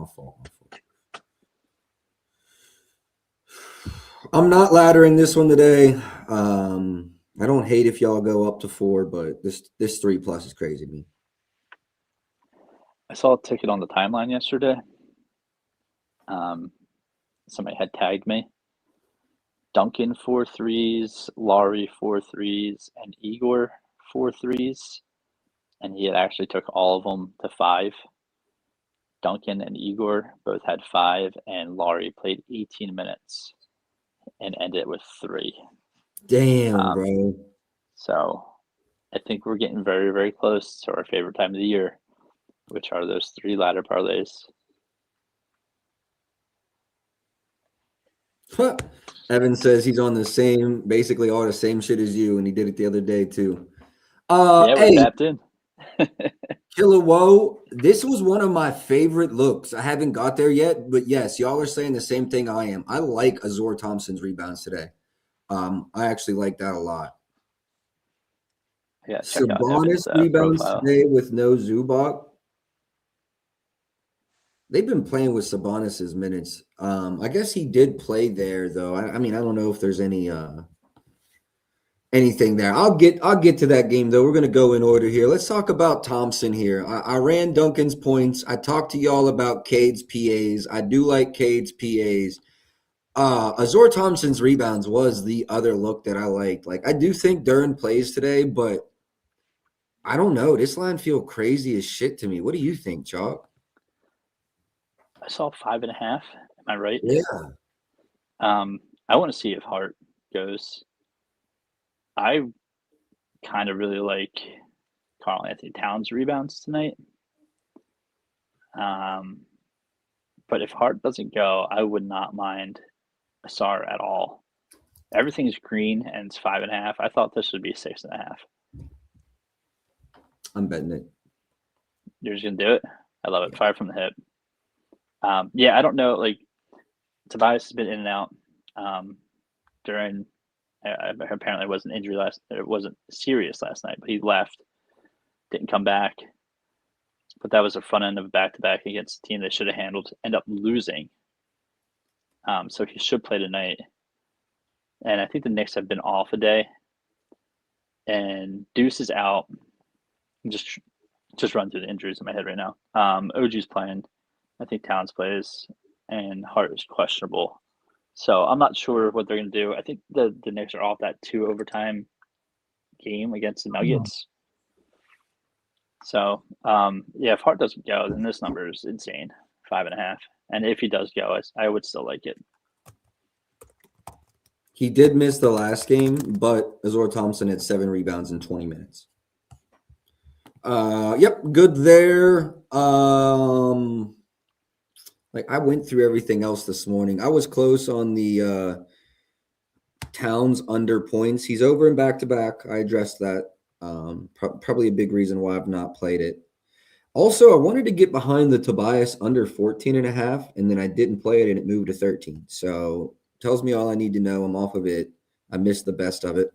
I'm not laddering this one today. I don't hate if y'all go up to 4, but this 3+ is crazy to me. I saw a ticket on the timeline yesterday. Somebody had tagged me. Duncan 4 threes, Laurie 4 threes, and Igor 4 threes, and he had actually took all of them to 5. Duncan and Igor both had 5, and Laurie played 18 minutes and ended with 3. Damn, bro. So I think we're getting very, very close to our favorite time of the year, which are those 3 ladder parlays. Evan says he's on basically all the same shit as you, and he did it the other day too. Yeah, we tapped in. Killer Woe, this was one of my favorite looks. I haven't got there yet, but yes, y'all are saying the same thing I am. I like Azor Thompson's rebounds today. I actually like that a lot. Yeah, Sabonis rebounds today with no Zubac. They've been playing with Sabonis's minutes. I guess he did play there though. I mean, I don't know if there's anything there. I'll get to that game though. We're gonna go in order here. Let's talk about Thompson here. I ran Duncan's points. I talked to y'all about Cade's PAs. I do like Cade's PAs. Azor Thompson's rebounds was the other look that I liked. Like, I do think Duren plays today, but I don't know. This line feel crazy as shit to me. What do you think, Chalk? I saw 5.5. Am I right? Yeah. I want to see if Hart goes. I kind of really like Karl-Anthony Towns' rebounds tonight. But if Hart doesn't go, I would not mind Ausar at all. Everything's green and it's 5.5. I thought this would be 6.5. I'm betting it. You're just gonna do it? I love it. Fire from the hip. Yeah, I don't know. Like Tobias has been in and out during. Apparently, it wasn't injury it wasn't serious last night, but he left, didn't come back. But that was the front end of a back-to-back against a team they should have handled. End up losing. So he should play tonight. And I think the Knicks have been off a day. And Deuce is out. Just run through the injuries in my head right now. OG's playing. I think Towns plays. And Hart is questionable. So I'm not sure what they're going to do. I think the Knicks are off that 2 overtime game against the Nuggets. So, if Hart doesn't go, then this number is insane, 5.5. And if he does go, I would still like it. He did miss the last game, but Azor Thompson had 7 rebounds in 20 minutes. Yep, good there. I went through everything else this morning. I was close on the Towns under points. He's over in back-to-back. I addressed that. Probably a big reason why I've not played it. Also, I wanted to get behind the Tobias under 14.5, and then I didn't play it, and it moved to 13. So tells me all I need to know. I'm off of it. I missed the best of it.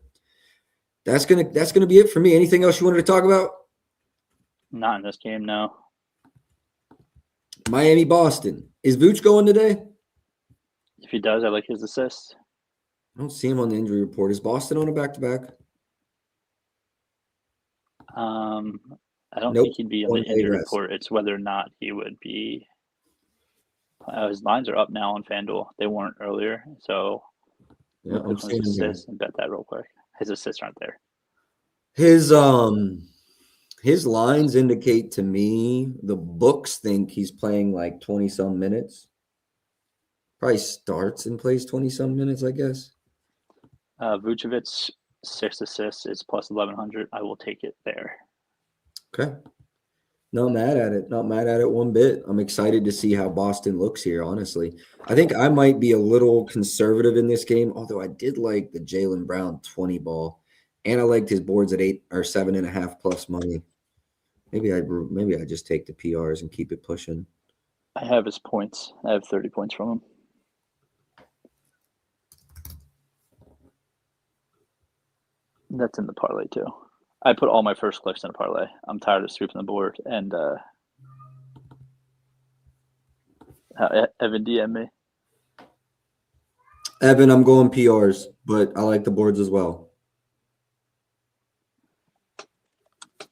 That's gonna be it for me. Anything else you wanted to talk about? Not in this game, no. Miami, Boston. Is Vooch going today? If he does, I like his assist. I don't see him on the injury report. Is Boston on a back-to-back? I don't think he'd be on the injury report. It's whether or not he would be. His lines are up now on FanDuel. They weren't earlier, so I'm seeing his assists and bet that real quick. His assists aren't there. His lines indicate to me the books think he's playing like 20-some minutes. Probably starts and plays 20-some minutes, I guess. Vucevic, 6 assists. It's plus 1,100. I will take it there. Okay. Not mad at it. Not mad at it one bit. I'm excited to see how Boston looks here, honestly. I think I might be a little conservative in this game, although I did like the Jaylen Brown 20 ball. And I liked his boards at 8 or 7.5 plus money. Maybe I just take the PRs and keep it pushing. I have his points. I have 30 points from him. That's in the parlay too. I put all my first clicks in a parlay. I'm tired of sweeping the board. And Evan DM me. Evan, I'm going PRs, but I like the boards as well.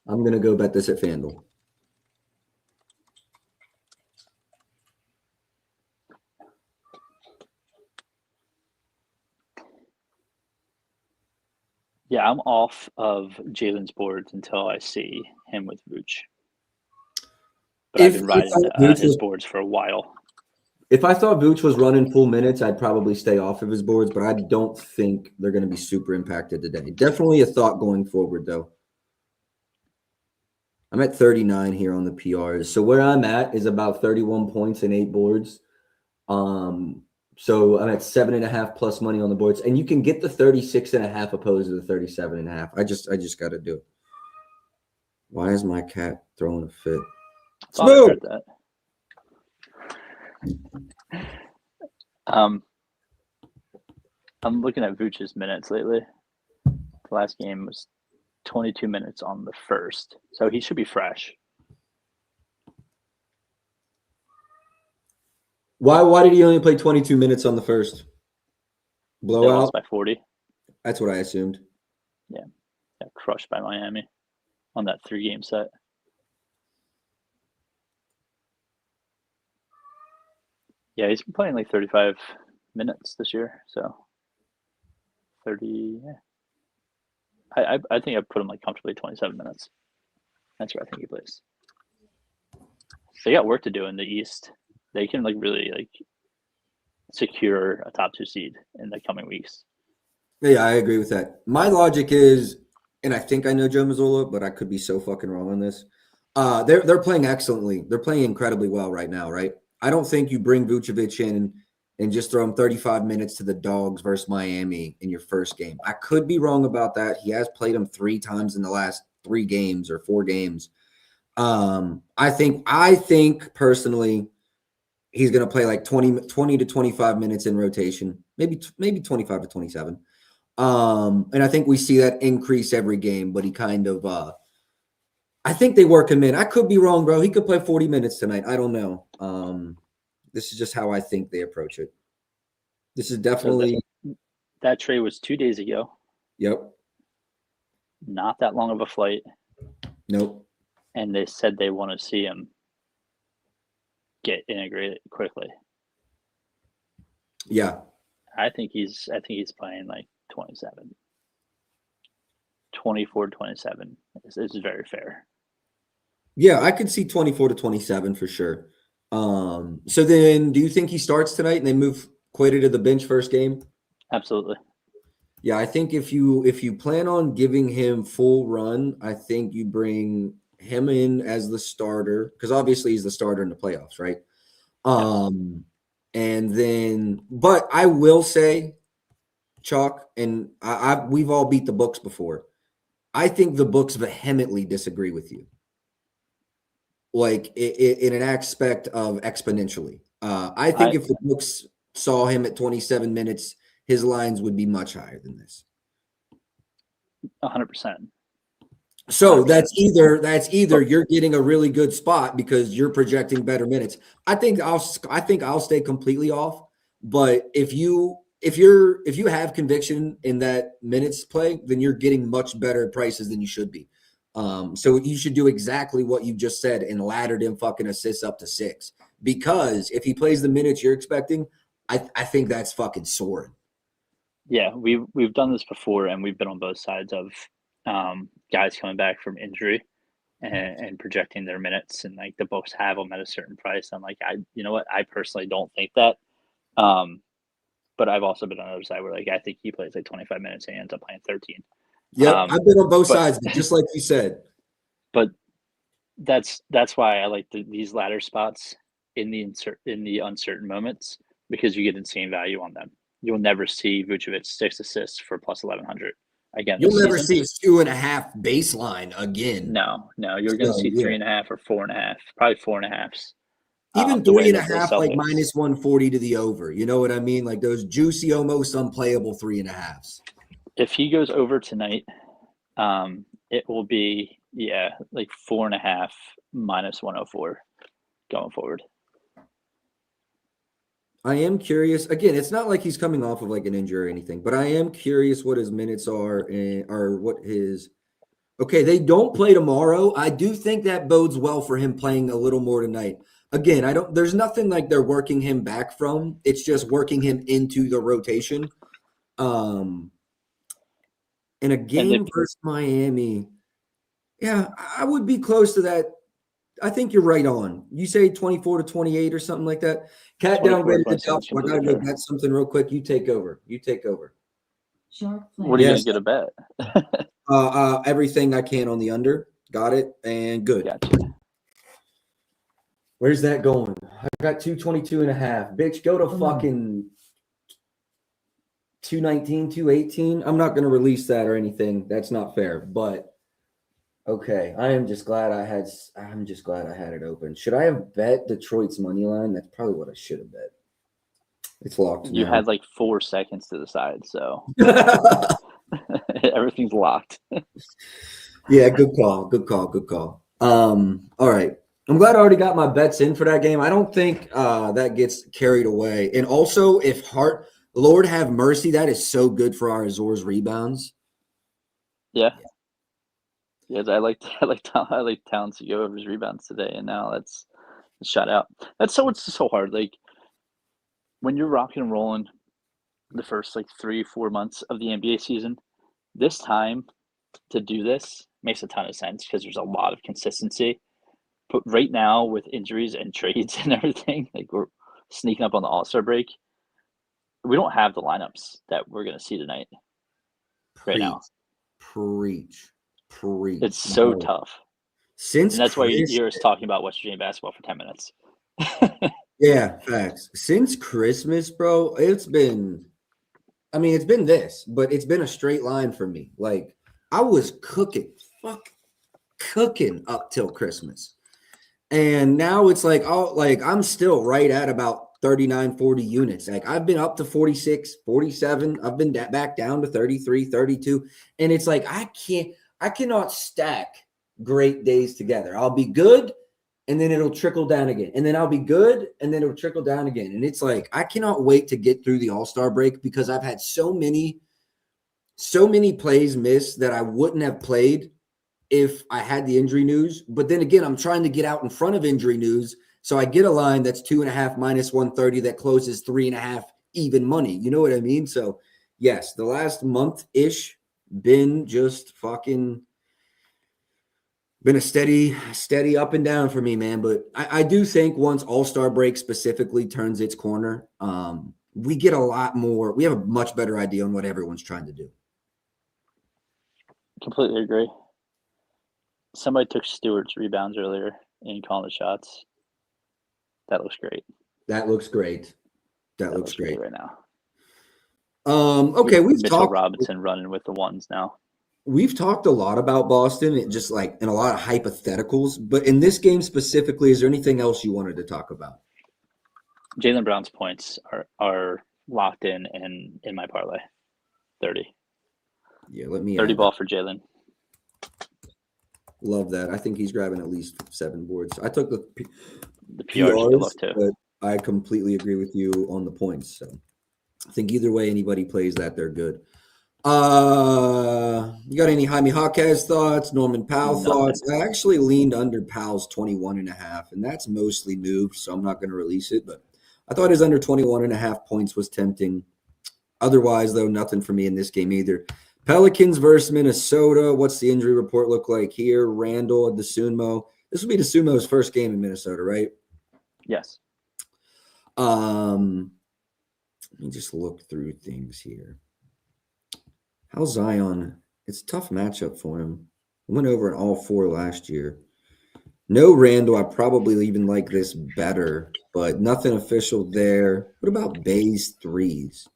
I'm going to go bet this at FanDuel. Yeah, I'm off of Jalen's boards until I see him with Vooch. But I've been riding his boards for a while. If I thought Vooch was running full minutes, I'd probably stay off of his boards, but I don't think they're going to be super impacted today. Definitely a thought going forward, though. I'm at 39 here on the PRs. So where I'm at is about 31 points and 8 boards. So I'm at 7.5 plus money on the boards. And you can get the 36.5 opposed to the 37.5. I just got to do it. Why is my cat throwing a fit? Smooth! I'm looking at Vooch's minutes lately. The last game was 22 minutes on the first, so he should be fresh. Why did he only play 22 minutes on the first? Blowout? They lost by 40. That's what I assumed. Yeah. Got crushed by Miami on that 3-game set. Yeah, he's been playing like 35 minutes this year, so 30. Yeah. I think I'd put him like comfortably 27 minutes. That's where I think he plays. They got work to do in the East. They can like really like secure a top 2 seed in the coming weeks. Yeah, I agree with that. My logic is, and I think I know Joe Mazzola, but I could be so fucking wrong on this. They're playing excellently. They're playing incredibly well right now, right? I don't think you bring Vucevic in and just throw him 35 minutes to the Dogs versus Miami in your first game. I could be wrong about that. He has played him 3 times in the last 3 games or 4 games. I think personally he's going to play like 20 to 25 minutes in rotation, maybe 25 to 27. And I think we see that increase every game, but he kind of I think they work him in. I could be wrong, bro. He could play 40 minutes tonight. I don't know. This is just how I think they approach it. This is definitely that trade was 2 days ago. Yep. Not that long of a flight. Nope. And they said they want to see him get integrated quickly. Yeah. I think he's playing like 27. 24 27 is very fair. Yeah, I could see 24 to 27 for sure. So then do you think he starts tonight and they move Queta to the bench first game? Absolutely. Yeah, I think if you plan on giving him full run, I think you bring him in as the starter because obviously he's the starter in the playoffs, right? And then, but I will say, Chalk, and we've all beat the books before. I think the books vehemently disagree with you, like in an aspect of exponentially. I think if the books saw him at 27 minutes, his lines would be much higher than this. 100%. So that's either you're getting a really good spot because you're projecting better minutes. I think I'll stay completely off. But if you have conviction in that minutes play, then you're getting much better prices than you should be. So you should do exactly what you just said and laddered him fucking assists up to 6. Because if he plays the minutes you're expecting, I think that's fucking soaring. Yeah, we've done this before, and we've been on both sides of guys coming back from injury and projecting their minutes, and like the books have them at a certain price. I'm like, you know what? I personally don't think that. But I've also been on the other side where like I think he plays like 25 minutes and he ends up playing 13. Yeah, I've been on both sides, just like you said. But that's why I like these ladder spots in the uncertain moments because you get insane value on them. You'll never see Vucevic 6 assists for plus 1100 again. You'll never see 2.5 baseline again. No, you're going to see 3.5 or 4.5, probably 4.5s. Even 3.5, like minus 140 to the over. You know what I mean? Like those juicy, almost unplayable 3.5s. If he goes over tonight, it will be like 4.5 minus 104 going forward. I am curious. Again, it's not like he's coming off of like an injury or anything, but I am curious what his minutes are or what his. Okay, they don't play tomorrow. I do think that bodes well for him playing a little more tonight. Again, there's nothing like they're working him back from. It's just working him into the rotation. In a game versus Miami, yeah, I would be close to that. I think you're right on. You say 24 to 28 or something like that. Cat downgraded the top. I gotta go bet something real quick. You take over. What are you gonna get a bet? Everything I can on the under. Got it and good. Gotcha. Where's that going? I got 222.5. Bitch, go to fucking 219, 218. I'm not gonna release that or anything. That's not fair. But okay, I'm just glad I had it open. Should I have bet Detroit's money line? That's probably what I should have bet. It's locked. You had like 4 seconds to the side, so everything's locked. Yeah, good call. All right. I'm glad I already got my bets in for that game. I don't think that gets carried away. And also, if Lord have mercy, that is so good for our Azores rebounds. Yeah. Yes, I like Towns to go over his rebounds today, and now that's shut out. It's so hard. Like when you're rocking and rolling the first like 3-4 months of the NBA season, this time to do this makes a ton of sense because there's a lot of consistency. But right now with injuries and trades and everything, like we're sneaking up on the All-Star break, we don't have the lineups that we're going to see tonight. Right now. Preach. It's so tough. And that's why you're talking about West Virginia basketball for 10 minutes. Yeah, facts. Since Christmas, bro, it's been this, but it's been a straight line for me. Like I was cooking up till Christmas. And now it's like, oh, like I'm still right at about 39, 40 units. Like I've been up to 46, 47. I've been back down to 33, 32. And it's like, I cannot stack great days together. I'll be good and then it'll trickle down again. And then I'll be good and then it'll trickle down again. And it's like, I cannot wait to get through the All-Star break because I've had so many plays miss that I wouldn't have played if I had the injury news. But then again, I'm trying to get out in front of injury news. So I get a line that's 2.5 minus 130 that closes 3.5 even money. You know what I mean? So yes, the last month-ish been just fucking been a steady up and down for me, man. But I do think once All-Star break specifically turns its corner, we get a lot more. We have a much better idea on what everyone's trying to do. Completely agree. Somebody took Stewart's rebounds earlier in calling the shots. That looks great. That looks great. That looks great right now. Okay, we've Mitchell talked Robinson running with the ones now. We've talked a lot about Boston, just like in a lot of hypotheticals. But in this game specifically, is there anything else you wanted to talk about? Jaylen Brown's points are locked in my parlay. 30. Yeah, let me 30 ball for Jaylen. Love that. I think he's grabbing at least 7 boards. I took the PRs too. But I completely agree with you on the points. So I think either way anybody plays that, they're good. You got any Jaime Jaquez thoughts? Norman Powell thoughts? I actually leaned under Powell's 21.5, and that's mostly moved, so I'm not going to release it. But I thought his under 21.5 points was tempting. Otherwise, though, nothing for me in this game either. Pelicans versus Minnesota. What's the injury report look like here? Randall, DeSumo. This will be DeSumo's first game in Minnesota, right? Yes. Let me just look through things here. How's Zion? It's a tough matchup for him. Went over in all 4 last year. No Randall. I probably even like this better, but nothing official there. What about Bay's threes?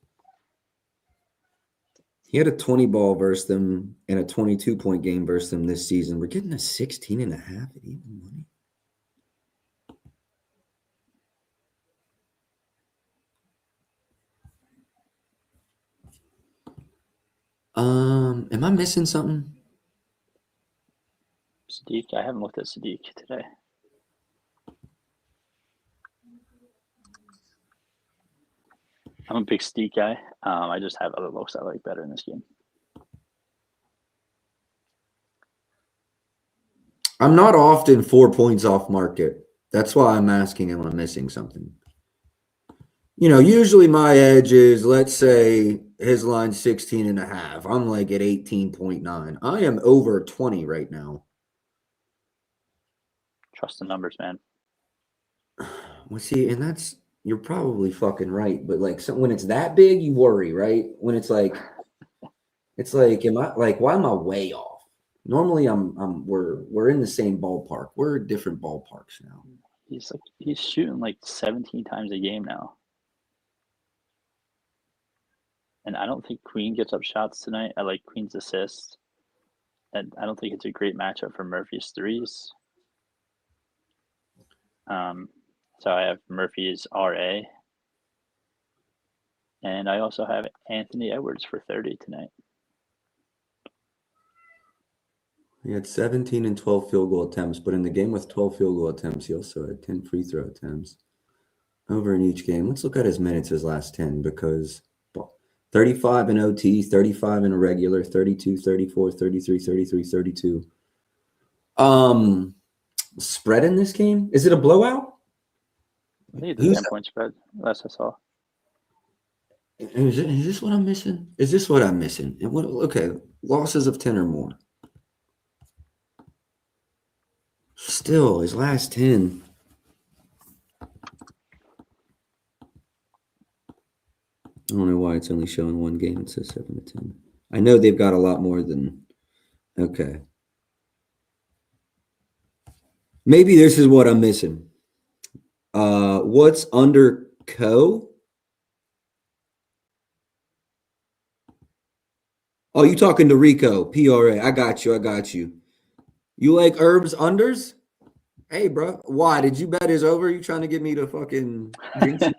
He had a 20-ball versus them and a 22-point game versus them this season. We're getting a 16.5 at even money. Am I missing something? Sadiq, I haven't looked at Sadiq today. I'm a big Sadiq guy. I just have other looks I like better in this game. I'm not often 4 points off market. That's why I'm asking him I'm missing something. You know, usually my edge is, let's say his line's 16.5. I'm like at 18.9. I am over 20 right now. Trust the numbers, man. Well, see, and that's, you're probably fucking right. But like, so when it's that big, you worry, right? When it's like, am I like, why am I way off? Normally we're in the same ballpark. We're different ballparks now. He's shooting like 17 times a game now. And I don't think Queen gets up shots tonight. I like Queen's assists. And I don't think it's a great matchup for Murphy's threes. So I have Murphy's RA. And I also have Anthony Edwards for 30 tonight. He had 17 and 12 field goal attempts, but in the game with 12 field goal attempts, he also had 10 free throw attempts over in each game. Let's look at his minutes his last 10, because 35 in OT, 35 in a regular, 32, 34, 33, 33, 32. Spread in this game? Is it a blowout? I think it's a 10-point spread, last I saw. Is this what I'm missing? Is this what I'm missing? And what? Okay, losses of 10 or more. Still, his last 10. I don't know why it's only showing one game. It says 7 to 10. I know they've got a lot more than. Okay. Maybe this is what I'm missing. What's under Co? Oh, you talking to Rico, PRA. I got you. You like Herb's unders? Hey, bro. Why? Did you bet his over? You trying to get me to fucking jinx you?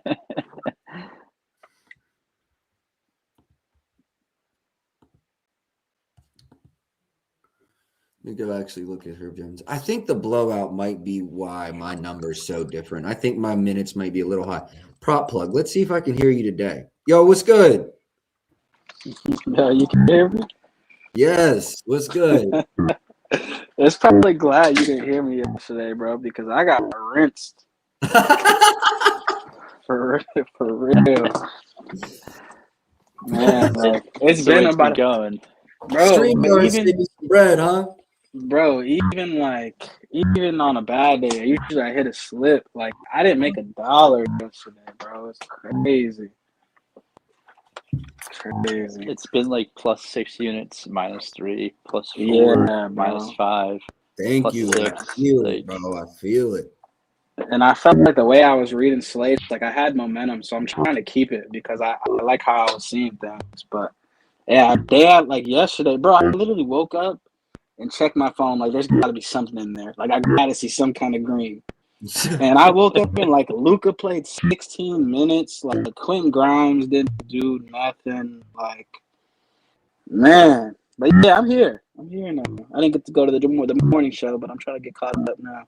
You could actually look at Herb Jones. I think the blowout might be why my number's so different. I think my minutes might be a little high. Prop plug. Let's see if I can hear you today. Yo, what's good? You can hear me? Yes. What's good? It's probably glad you didn't hear me yesterday, bro, because I got rinsed. For real. Man, like, it's been about going. Bro, even bread, huh? Bro, even on a bad day, usually I hit a slip. Like, I didn't make $1 yesterday, bro. It's crazy. Crazy. It's been like +6 units, -3, +4, Yeah, -5. Thank you. +6. I feel it, bro. I feel it. And I felt like the way I was reading slates, like I had momentum, so I'm trying to keep it because I like how I was seeing things. But yeah, like yesterday, bro, I literally woke up and checked my phone. Like, there's got to be something in there. Like, I got to see some kind of green. And I woke up and like Luka played 16 minutes. Like Quentin Grimes didn't do nothing. Like, man, but yeah, I'm here. I'm here now. I didn't get to go to the morning show, but I'm trying to get caught up now.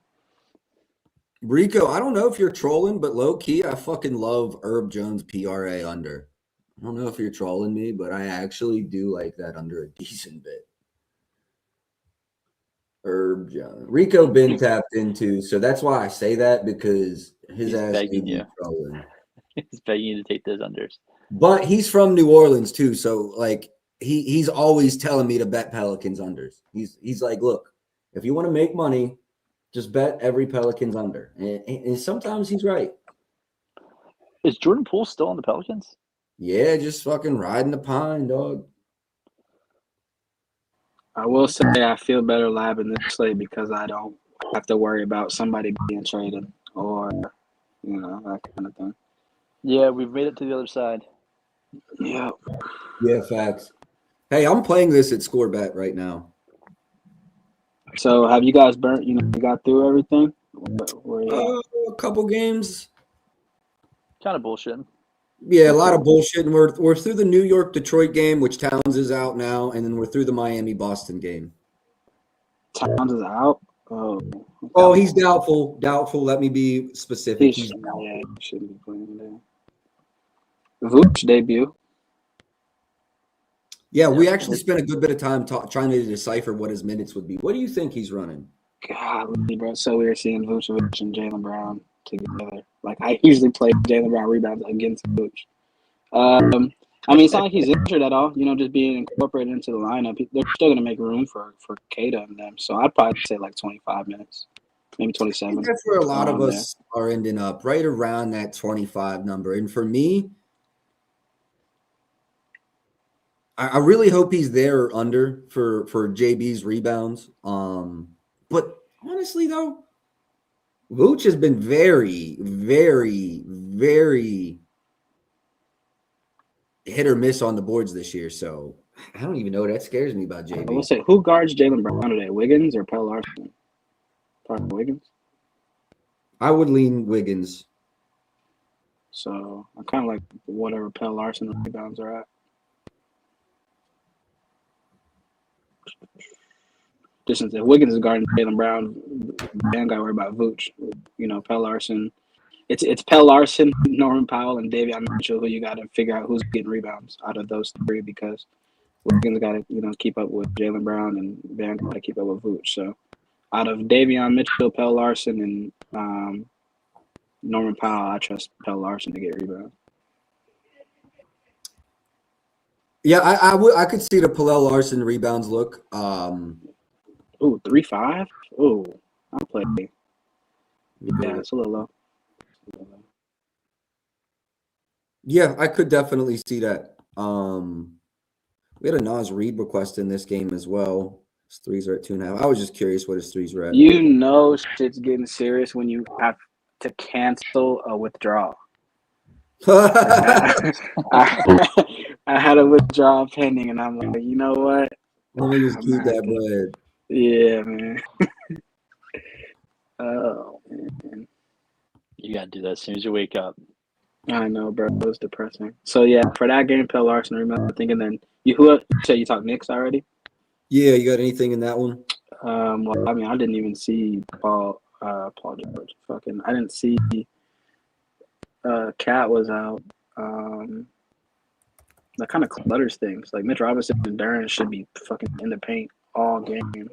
Rico, I don't know if you're trolling, but low key, I fucking love Herb Jones PRA under. I don't know if you're trolling me, but I actually do like that under a decent bit. Herb Jones. Rico been tapped into, so that's why I say that, because his He's ass begging you. trolling. He's begging you to take those unders. But he's from New Orleans too, so like he's always telling me to bet Pelicans unders. He's like, look, if you want to make money, just bet every Pelicans under. And sometimes he's right. Is Jordan Poole still on the Pelicans? Yeah, just fucking riding the pine, dog. I will say I feel better labbing this slate because I don't have to worry about somebody being traded or, that kind of thing. Yeah, we've made it to the other side. Yeah. Yeah, facts. Hey, I'm playing this at ScoreBet right now. So have you guys burnt, you got through everything? A couple games. Kind of bullshitting. Yeah, a lot of bullshit. And we're through the New York-Detroit game, which Towns is out now, and then we're through the Miami-Boston game. Towns is out? Oh, he's doubtful. Doubtful. Let me be specific. He shouldn't be playing there. Vooch debut. Yeah, we actually spent a good bit of time trying to decipher what his minutes would be. What do you think he's running? Golly, bro. So weird seeing Vucevic and Jaylen Brown together. Like, I usually play Jaylen Brown rebounds against Vooch. It's not like he's injured at all. Just being incorporated into the lineup. They're still going to make room for Keita and them. So I'd probably say like 25 minutes, maybe 27. I think that's where a lot of us are ending up, right around that 25 number. And for me, I really hope he's there or under for JB's rebounds. But honestly, though, Vooch has been very, very, very hit or miss on the boards this year. So I don't even know what that scares me about JB. I will say, who guards Jaylen Brown today? Wiggins or Pelle Larsson? Probably Wiggins. I would lean Wiggins. So I kind of like whatever Pelle Larsson rebounds are at. Just since if Wiggins is guarding Jaylen Brown, man, got to worry about Vooch. Pelle Larsson. It's Pelle Larsson, Norman Powell, and Davion Mitchell who you got to figure out who's getting rebounds out of those three, because Wiggins got to keep up with Jaylen Brown, and Van got to keep up with Vooch. So out of Davion Mitchell, Pelle Larsson, and Norman Powell, I trust Pelle Larsson to get rebounds. Yeah, I could see the Pelle Larsson rebounds look. 3-5. I'll play. Yeah, it's a little low. Yeah, I could definitely see that. We had a Nas Reed request in this game as well. His threes are at 2.5. I was just curious what his threes were at. Shit's getting serious when you have to cancel a withdrawal. Let I had a withdrawal pending, and I'm like, you know what? me just keep that bread. Yeah, man. Oh, man. You got to do that as soon as you wake up. I know, bro. It was depressing. So, yeah, for that game, Pell Larson, remember thinking then you said you talked Knicks already? Yeah, you got anything in that one? Well, I mean, I didn't even see Paul George. I didn't see Cat was out. That kind of clutters things. Like Mitch Robinson and Duran should be fucking in the paint all game.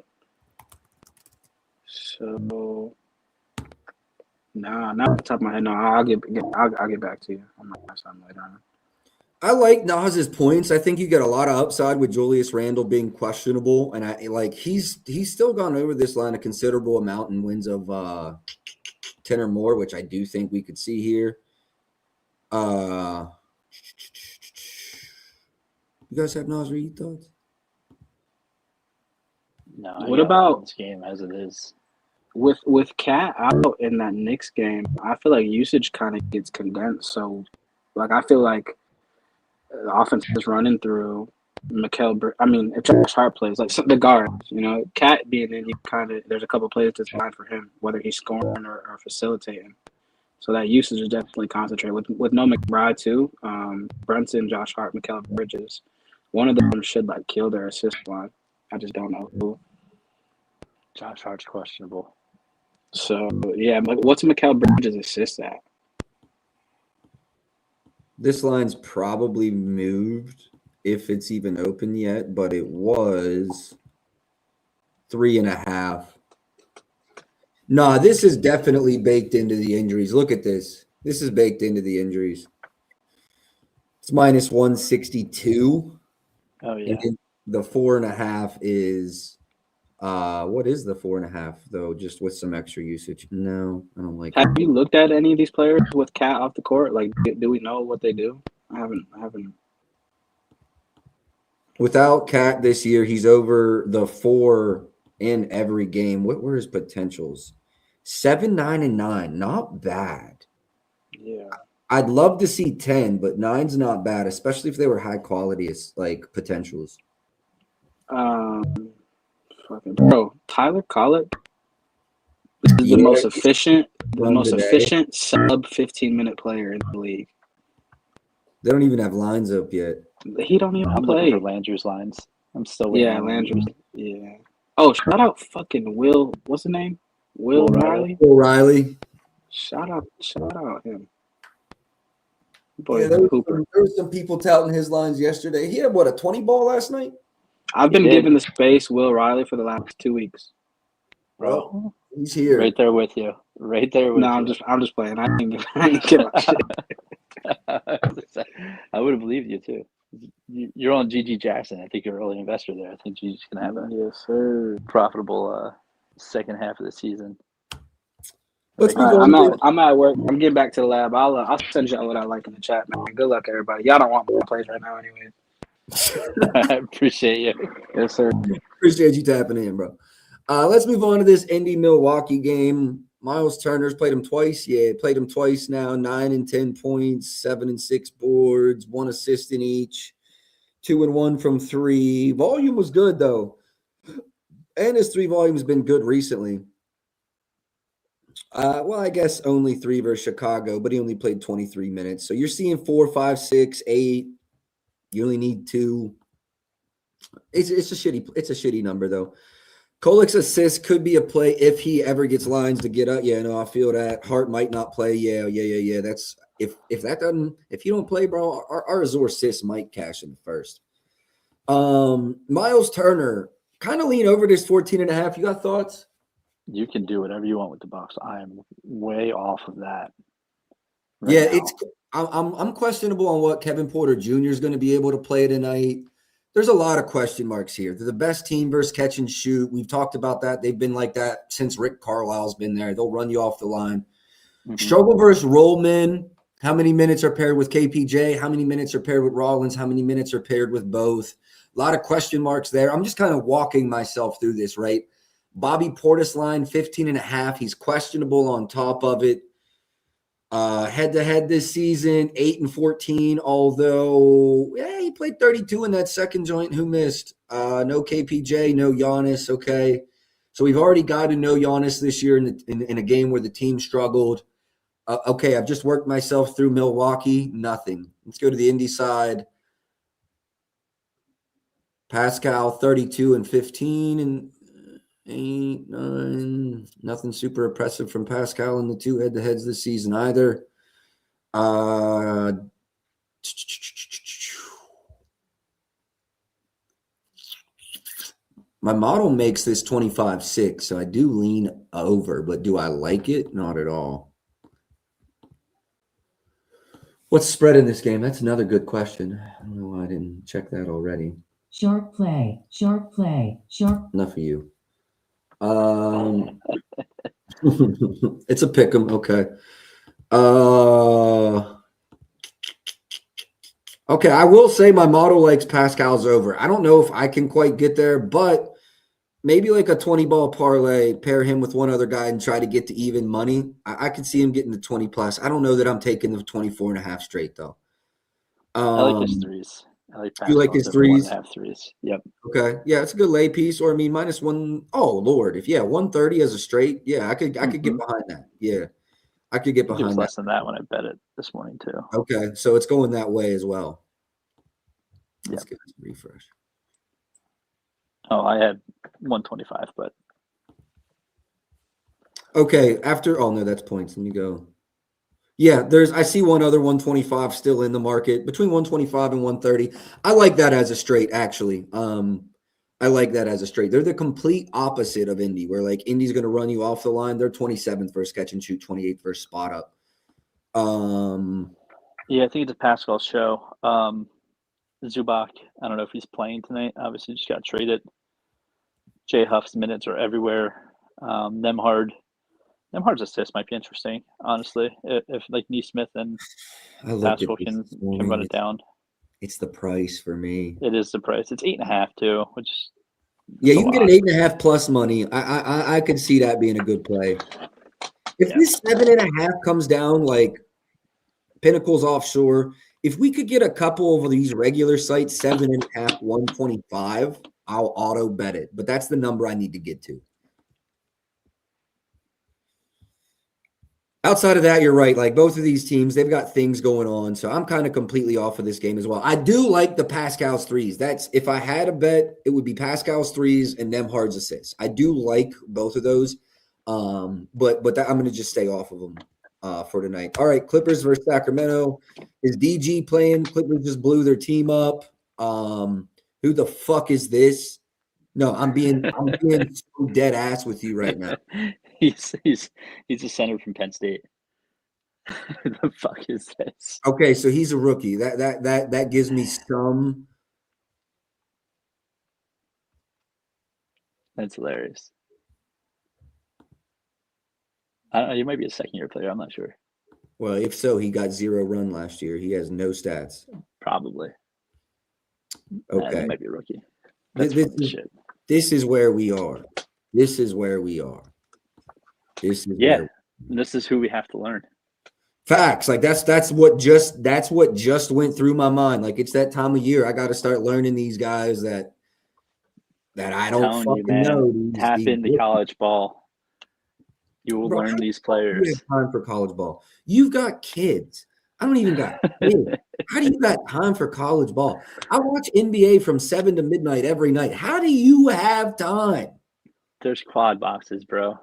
So, not off the top of my head. No, I'll get back to you. I'm not something later on. I like Nas's points. I think you get a lot of upside with Julius Randle being questionable, and I like he's still gone over this line a considerable amount in wins of 10 or more, which I do think we could see here. You guys have Nas Reed thoughts? No. What about this game as it is? With Cat out in that Knicks game? I feel like usage kind of gets condensed. So, like, I feel like the offense is running through if Josh Hart plays, like the guards, Cat being in, there's a couple plays designed for him, whether he's scoring or facilitating. So that usage is definitely concentrated. With no McBride too, Brunson, Josh Hart, Mikal Bridges, one of them should kill their assist line. I just don't know who. Josh Hart's questionable. So yeah, what's Mikal Bridges' assist at? This line's probably moved if it's even open yet, but it was 3.5. Nah, this is definitely baked into the injuries. Look at this. This is baked into the injuries. It's minus 162. Oh, yeah. And the 4.5 is what is the 4.5 though? Just with some extra usage. No, I don't like it. Have you looked at any of these players with Cat off the court? Like, do we know what they do? I haven't. Without Cat this year, he's over the 4 in every game. What were his potentials? 7, 9, and 9. Not bad. Yeah. I'd love to see 10, but 9's not bad, especially if they were high quality potentials. Fucking bro, Tyler Collett is the most efficient sub 15-minute player in the league. They don't even have lines up yet. He don't even I'm play. looking for Landry's lines. I'm still waiting. Yeah, Landry's. Yeah. Oh, shout out fucking Will. What's the name? Will Riley. Will Riley. Shout out him. Boy, Yeah, there was some people touting his lines yesterday. He had a 20 ball last night? I've been giving the space Will Riley for the last 2 weeks. Bro, he's here. Right there with you. Right there with you. No, I'm just playing. I ain't give my shit. I would have believed you too. You're on GG Jackson. I think you're an early investor there. I think GG's gonna have a profitable second half of the season. Let's move on. I'm at work. I'm getting back to the lab. I'll send y'all what I like in the chat, man. Good luck, everybody. Y'all don't want more plays right now, anyway. I appreciate you. Yes, sir. Appreciate you tapping in, bro. Let's move on to this Indy-Milwaukee game. Miles Turner's played him twice. Yeah, played him twice now. 9 and 10 points, 7 and 6 boards, 1 assist in each, 2 and 1 from 3. Volume was good, though. And his 3 volume has been good recently. Well, I guess only 3 versus Chicago, but he only played 23 minutes. So you're seeing 4, 5, 6, 8. You only need 2. It's a shitty number, though. Kolik's assist could be a play if he ever gets lines to get up. Yeah, no, I feel that. Hart might not play. Yeah. That's if you don't play, bro, our Azor assist might cash in the first. Miles Turner, kind of lean over this 14.5. You got thoughts? You can do whatever you want with the Bucks. I am way off of that. I'm questionable on what Kevin Porter Jr. is going to be able to play tonight. There's a lot of question marks here. They're the best team versus catch and shoot. We've talked about that. They've been like that since Rick Carlisle's been there. They'll run you off the line. Mm-hmm. Struggle versus Rollman. How many minutes are paired with KPJ? How many minutes are paired with Rollins? How many minutes are paired with both? A lot of question marks there. I'm just kind of walking myself through this, right? Bobby Portis line, 15.5. He's questionable on top of it. Head-to-head this season, 8-14, although he played 32 in that second joint. Who missed? No KPJ, no Giannis. Okay. So we've already got to know Giannis this year in a game where the team struggled. Okay, I've just worked myself through Milwaukee. Nothing. Let's go to the Indy side. Pascal, 32 and 15 and 8, 9. Nothing super impressive from Pascal in the two head-to-heads this season either. My model makes this 25-6, so I do lean over, but do I like it? Not at all. What's the spread in this game? That's another good question. I don't know why I didn't check that already. Short play, short play, short. Enough of you. It's a pick 'em. Okay. Okay, I will say my model likes Pascal's over. I don't know if I can quite get there, but maybe like a 20-ball parlay, pair him with one other guy and try to get to even money. I could see him getting to 20 plus. I don't know that I'm taking the 24.5 straight though. I like his threes. I like you like his threes? 1.5 threes. Yep. Okay. Yeah, it's a good lay piece. Or I mean, -1. Oh Lord, if 130 as a straight, yeah, I could get behind that. Yeah, I could get behind that. Less than that when I bet it this morning too. Okay, so it's going that way as well. Let's get this refresh. Oh, I had 125, but okay. No, that's points. Let me go. Yeah, I see one other 125 still in the market between 125 and 130. I like that as a straight, actually. I like that as a straight. They're the complete opposite of Indy, where like Indy's going to run you off the line. They're 27th for catch and shoot, 28th for spot up. Yeah, I think it's a Pascal show. Zubac, I don't know if he's playing tonight. Obviously, just got traded. Jay Huff's minutes are everywhere. Nemhard's assist might be interesting, honestly. If like Neesmith and Pascal can run it down. It's the price for me. It is the price. It's 8.5 too, which you can get an 8.5 plus money. I could see that being a good play. If this 7.5 comes down, like Pinnacle's offshore, if we could get a couple of these regular sites 7.5, 125, I'll auto bet it. But that's the number I need to get to. Outside of that, you're right. Like both of these teams, they've got things going on. So I'm kind of completely off of this game as well. I do like the Pascal's threes. That's if I had a bet, it would be Pascal's threes and Nemhard's assists. I do like both of those. But I'm going to just stay off of them for tonight. All right, Clippers versus Sacramento. Is DG playing? Clippers just blew their team up. Who the fuck is this? No, I'm being so dead ass with you right now. He's a center from Penn State. Who the fuck is this? Okay, so he's a rookie. That gives me some. That's hilarious. I don't know. He might be a second-year player. I'm not sure. Well, if so, he got 0 run last year. He has no stats. Probably. Okay. He might be a rookie. This is where we are. This is where we are. This is who we have to learn. Facts. Like that's what just went through my mind. Like it's that time of year. I got to start learning these guys that I don't fucking know. Tap into college ball. You will learn these players. You have time for college ball. You've got kids. I don't even got kids. How do you got time for college ball? I watch NBA from 7 to midnight every night. How do you have time? There's quad boxes, bro.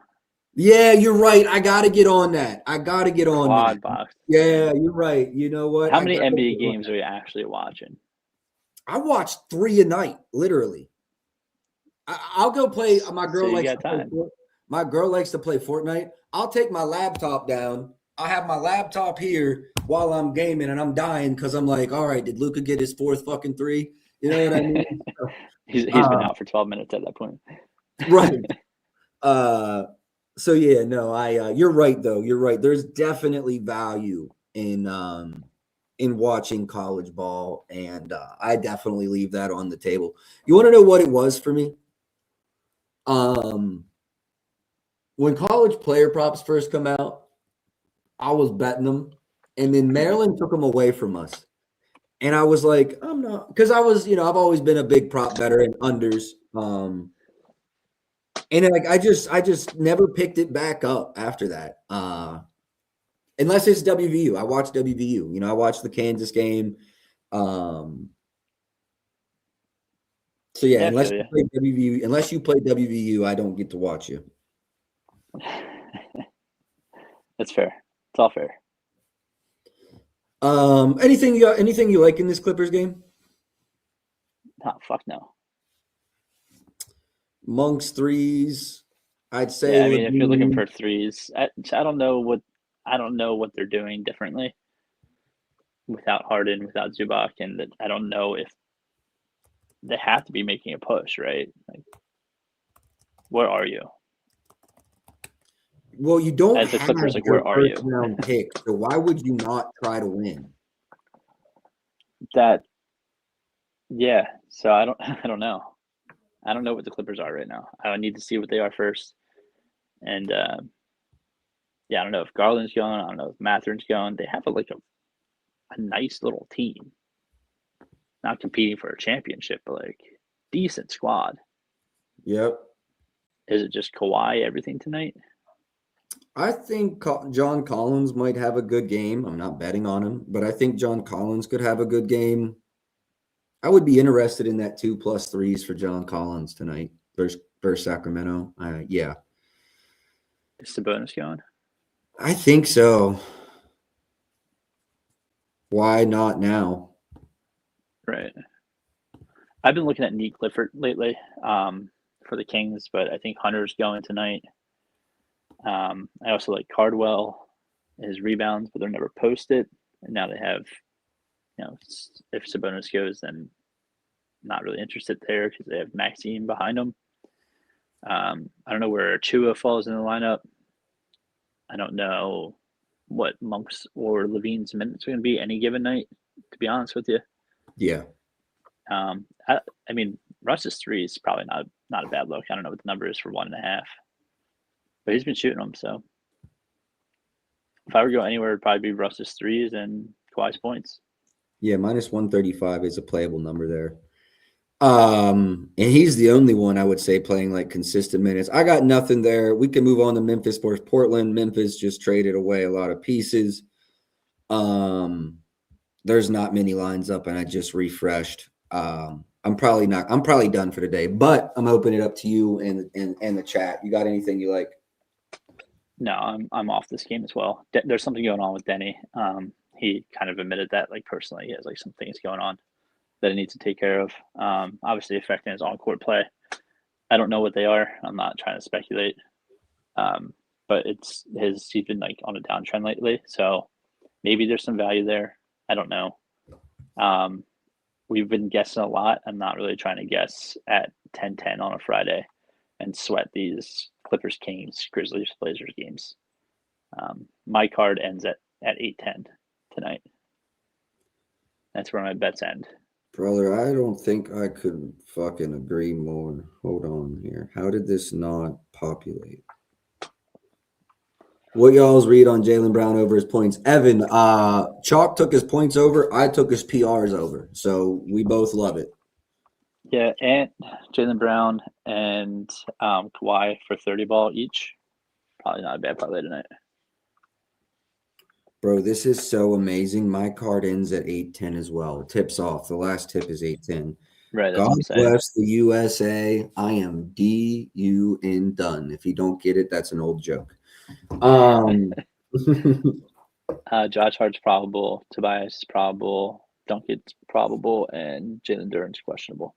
Yeah, you're right. I got to get on that. Quad box. Yeah, you're right. You know what? How many NBA games are you actually watching? I watch 3 a night, literally. I'll go play. My girl likes to play Fortnite. I'll take my laptop down. I'll have my laptop here while I'm gaming, and I'm dying because I'm like, all right, did Luka get his 4th fucking 3? You know what I mean? He's been out for 12 minutes at that point. Right. So yeah, no, you're right though. You're right. There's definitely value in watching college ball, and I definitely leave that on the table. You want to know what it was for me? When college player props first come out, I was betting them, and then Maryland took them away from us. And I was like, I'm not, because I was, I've always been a big prop better in unders. And like I just never picked it back up after that. Unless it's WVU. I watched WVU. I watched the Kansas game. So yeah, unless you play WVU, I don't get to watch you. That's fair. It's all fair. Anything you like in this Clippers game? Oh, fuck no. Monk's threes, I'd say. Yeah, I mean, if you're looking for threes, I don't know what they're doing differently without Harden, without Zubac, and I don't know if they have to be making a push, right? Like, where are you? Well, you don't as the Clippers. Like, where are you? Round pick, so why would you not try to win? Yeah. So I don't know. I don't know what the Clippers are right now. I need to see what they are first. And I don't know if Garland's going. I don't know if Mathurin's going. They have a nice little team. Not competing for a championship, but like decent squad. Yep. Is it just Kawhi everything tonight? I think John Collins might have a good game. I'm not betting on him, but I think John Collins could have a good game. I would be interested in that 2+ threes for John Collins tonight versus Sacramento. Yeah. Is Sabonis going? I think so. Why not now? Right. I've been looking at Nick Clifford lately for the Kings, but I think Hunter's going tonight. I also like Cardwell, his rebounds, but they're never posted. And now they have, if Sabonis goes, then not really interested there because they have Maxime behind them. I don't know where Chua falls in the lineup. I don't know what Monk's or Levine's minutes are going to be any given night, to be honest with you. Yeah. I mean, Russ's three is probably not a bad look. I don't know what the number is for 1.5. But he's been shooting them, so if I were to go anywhere, it'd probably be Russ's threes and Kawhi's points. Yeah, -135 is a playable number there. And he's the only one I would say playing like consistent minutes. I got nothing there. We can move on to Memphis versus Portland. Memphis just traded away a lot of pieces. There's not many lines up, and I just refreshed. I'm probably done for today, but I'm opening it up to you and the chat. You got anything you like? No, I'm off this game as well. There's something going on with Denny. He kind of admitted that, like, personally, he has like some things going on that he needs to take care of. Obviously affecting his on-court play. I don't know what they are. I'm not trying to speculate. But he's been like on a downtrend lately, so maybe there's some value there. I don't know. We've been guessing a lot. I'm not really trying to guess at 10-10 on a Friday and sweat these Clippers, Kings, Grizzlies, Blazers games. My card ends at 8-10 tonight. That's where my bets end. Brother, I don't think I could fucking agree more. Hold on here. How did this not populate? What y'all's read on Jaylen Brown over his points? Evan, Chalk took his points over. I took his PRs over. So we both love it. Yeah, and Jaylen Brown and Kawhi for 30 ball each. Probably not a bad parlay tonight. Bro, this is so amazing. My card ends at 8-10 as well. Tips off. The last tip is 8-10. Right. God bless the USA. I am D-U-N done. If you don't get it, that's an old joke. Josh Hart's probable. Tobias is probable. Duncan's probable. And Jalen Duren's questionable.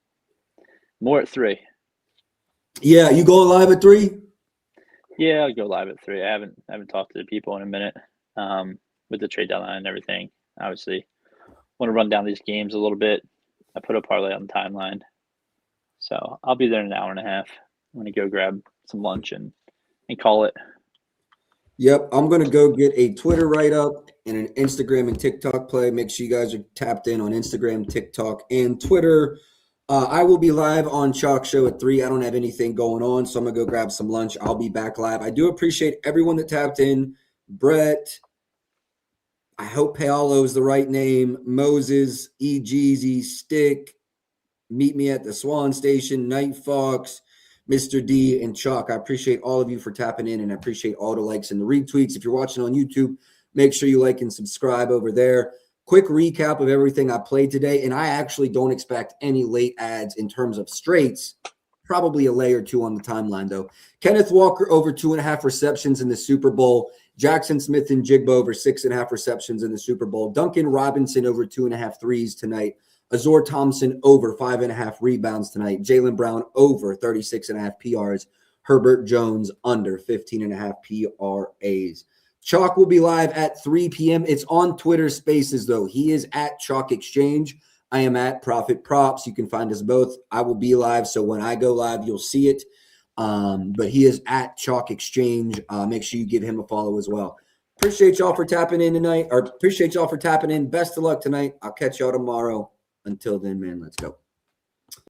More at 3. Yeah, you going live at 3? Yeah, I'll go live at 3. I haven't talked to the people in a minute. With the trade deadline and everything. Obviously, want to run down these games a little bit. I put a parlay on the timeline. So I'll be there in an hour and a half. I'm going to go grab some lunch and call it. Yep, I'm going to go get a Twitter write-up and an Instagram and TikTok play. Make sure you guys are tapped in on Instagram, TikTok, and Twitter. I will be live on Chalk Show at 3. I don't have anything going on, so I'm going to go grab some lunch. I'll be back live. I do appreciate everyone that tapped in. Brett, I hope Paolo is the right name. Moses, E. Jeezy, Stick, Meet Me at the Swan Station, Night Fox, Mr. D, and Chuck. I appreciate all of you for tapping in, and I appreciate all the likes and the retweets. If you're watching on YouTube, make sure you like and subscribe over there. Quick recap of everything I played today, and I actually don't expect any late ads in terms of straights. Probably a lay or two on the timeline, though. Kenneth Walker over 2.5 receptions in the Super Bowl. Jackson Smith and Jigba over 6.5 receptions in the Super Bowl. Duncan Robinson over 2.5 threes tonight. Azor Thompson over 5.5 rebounds tonight. Jaylen Brown over 36.5 PRs. Herbert Jones under 15.5 PRAs. Chalk will be live at 3 p.m. It's on Twitter Spaces, though. He is at Chalk Exchange. I am at Profit Props. You can find us both. I will be live, so when I go live, you'll see it. But he is at Chalk Exchange. Make sure you give him a follow as well. Appreciate y'all for tapping in tonight, or appreciate y'all for tapping in. Best of luck tonight. I'll catch y'all tomorrow. Until then, man, let's go.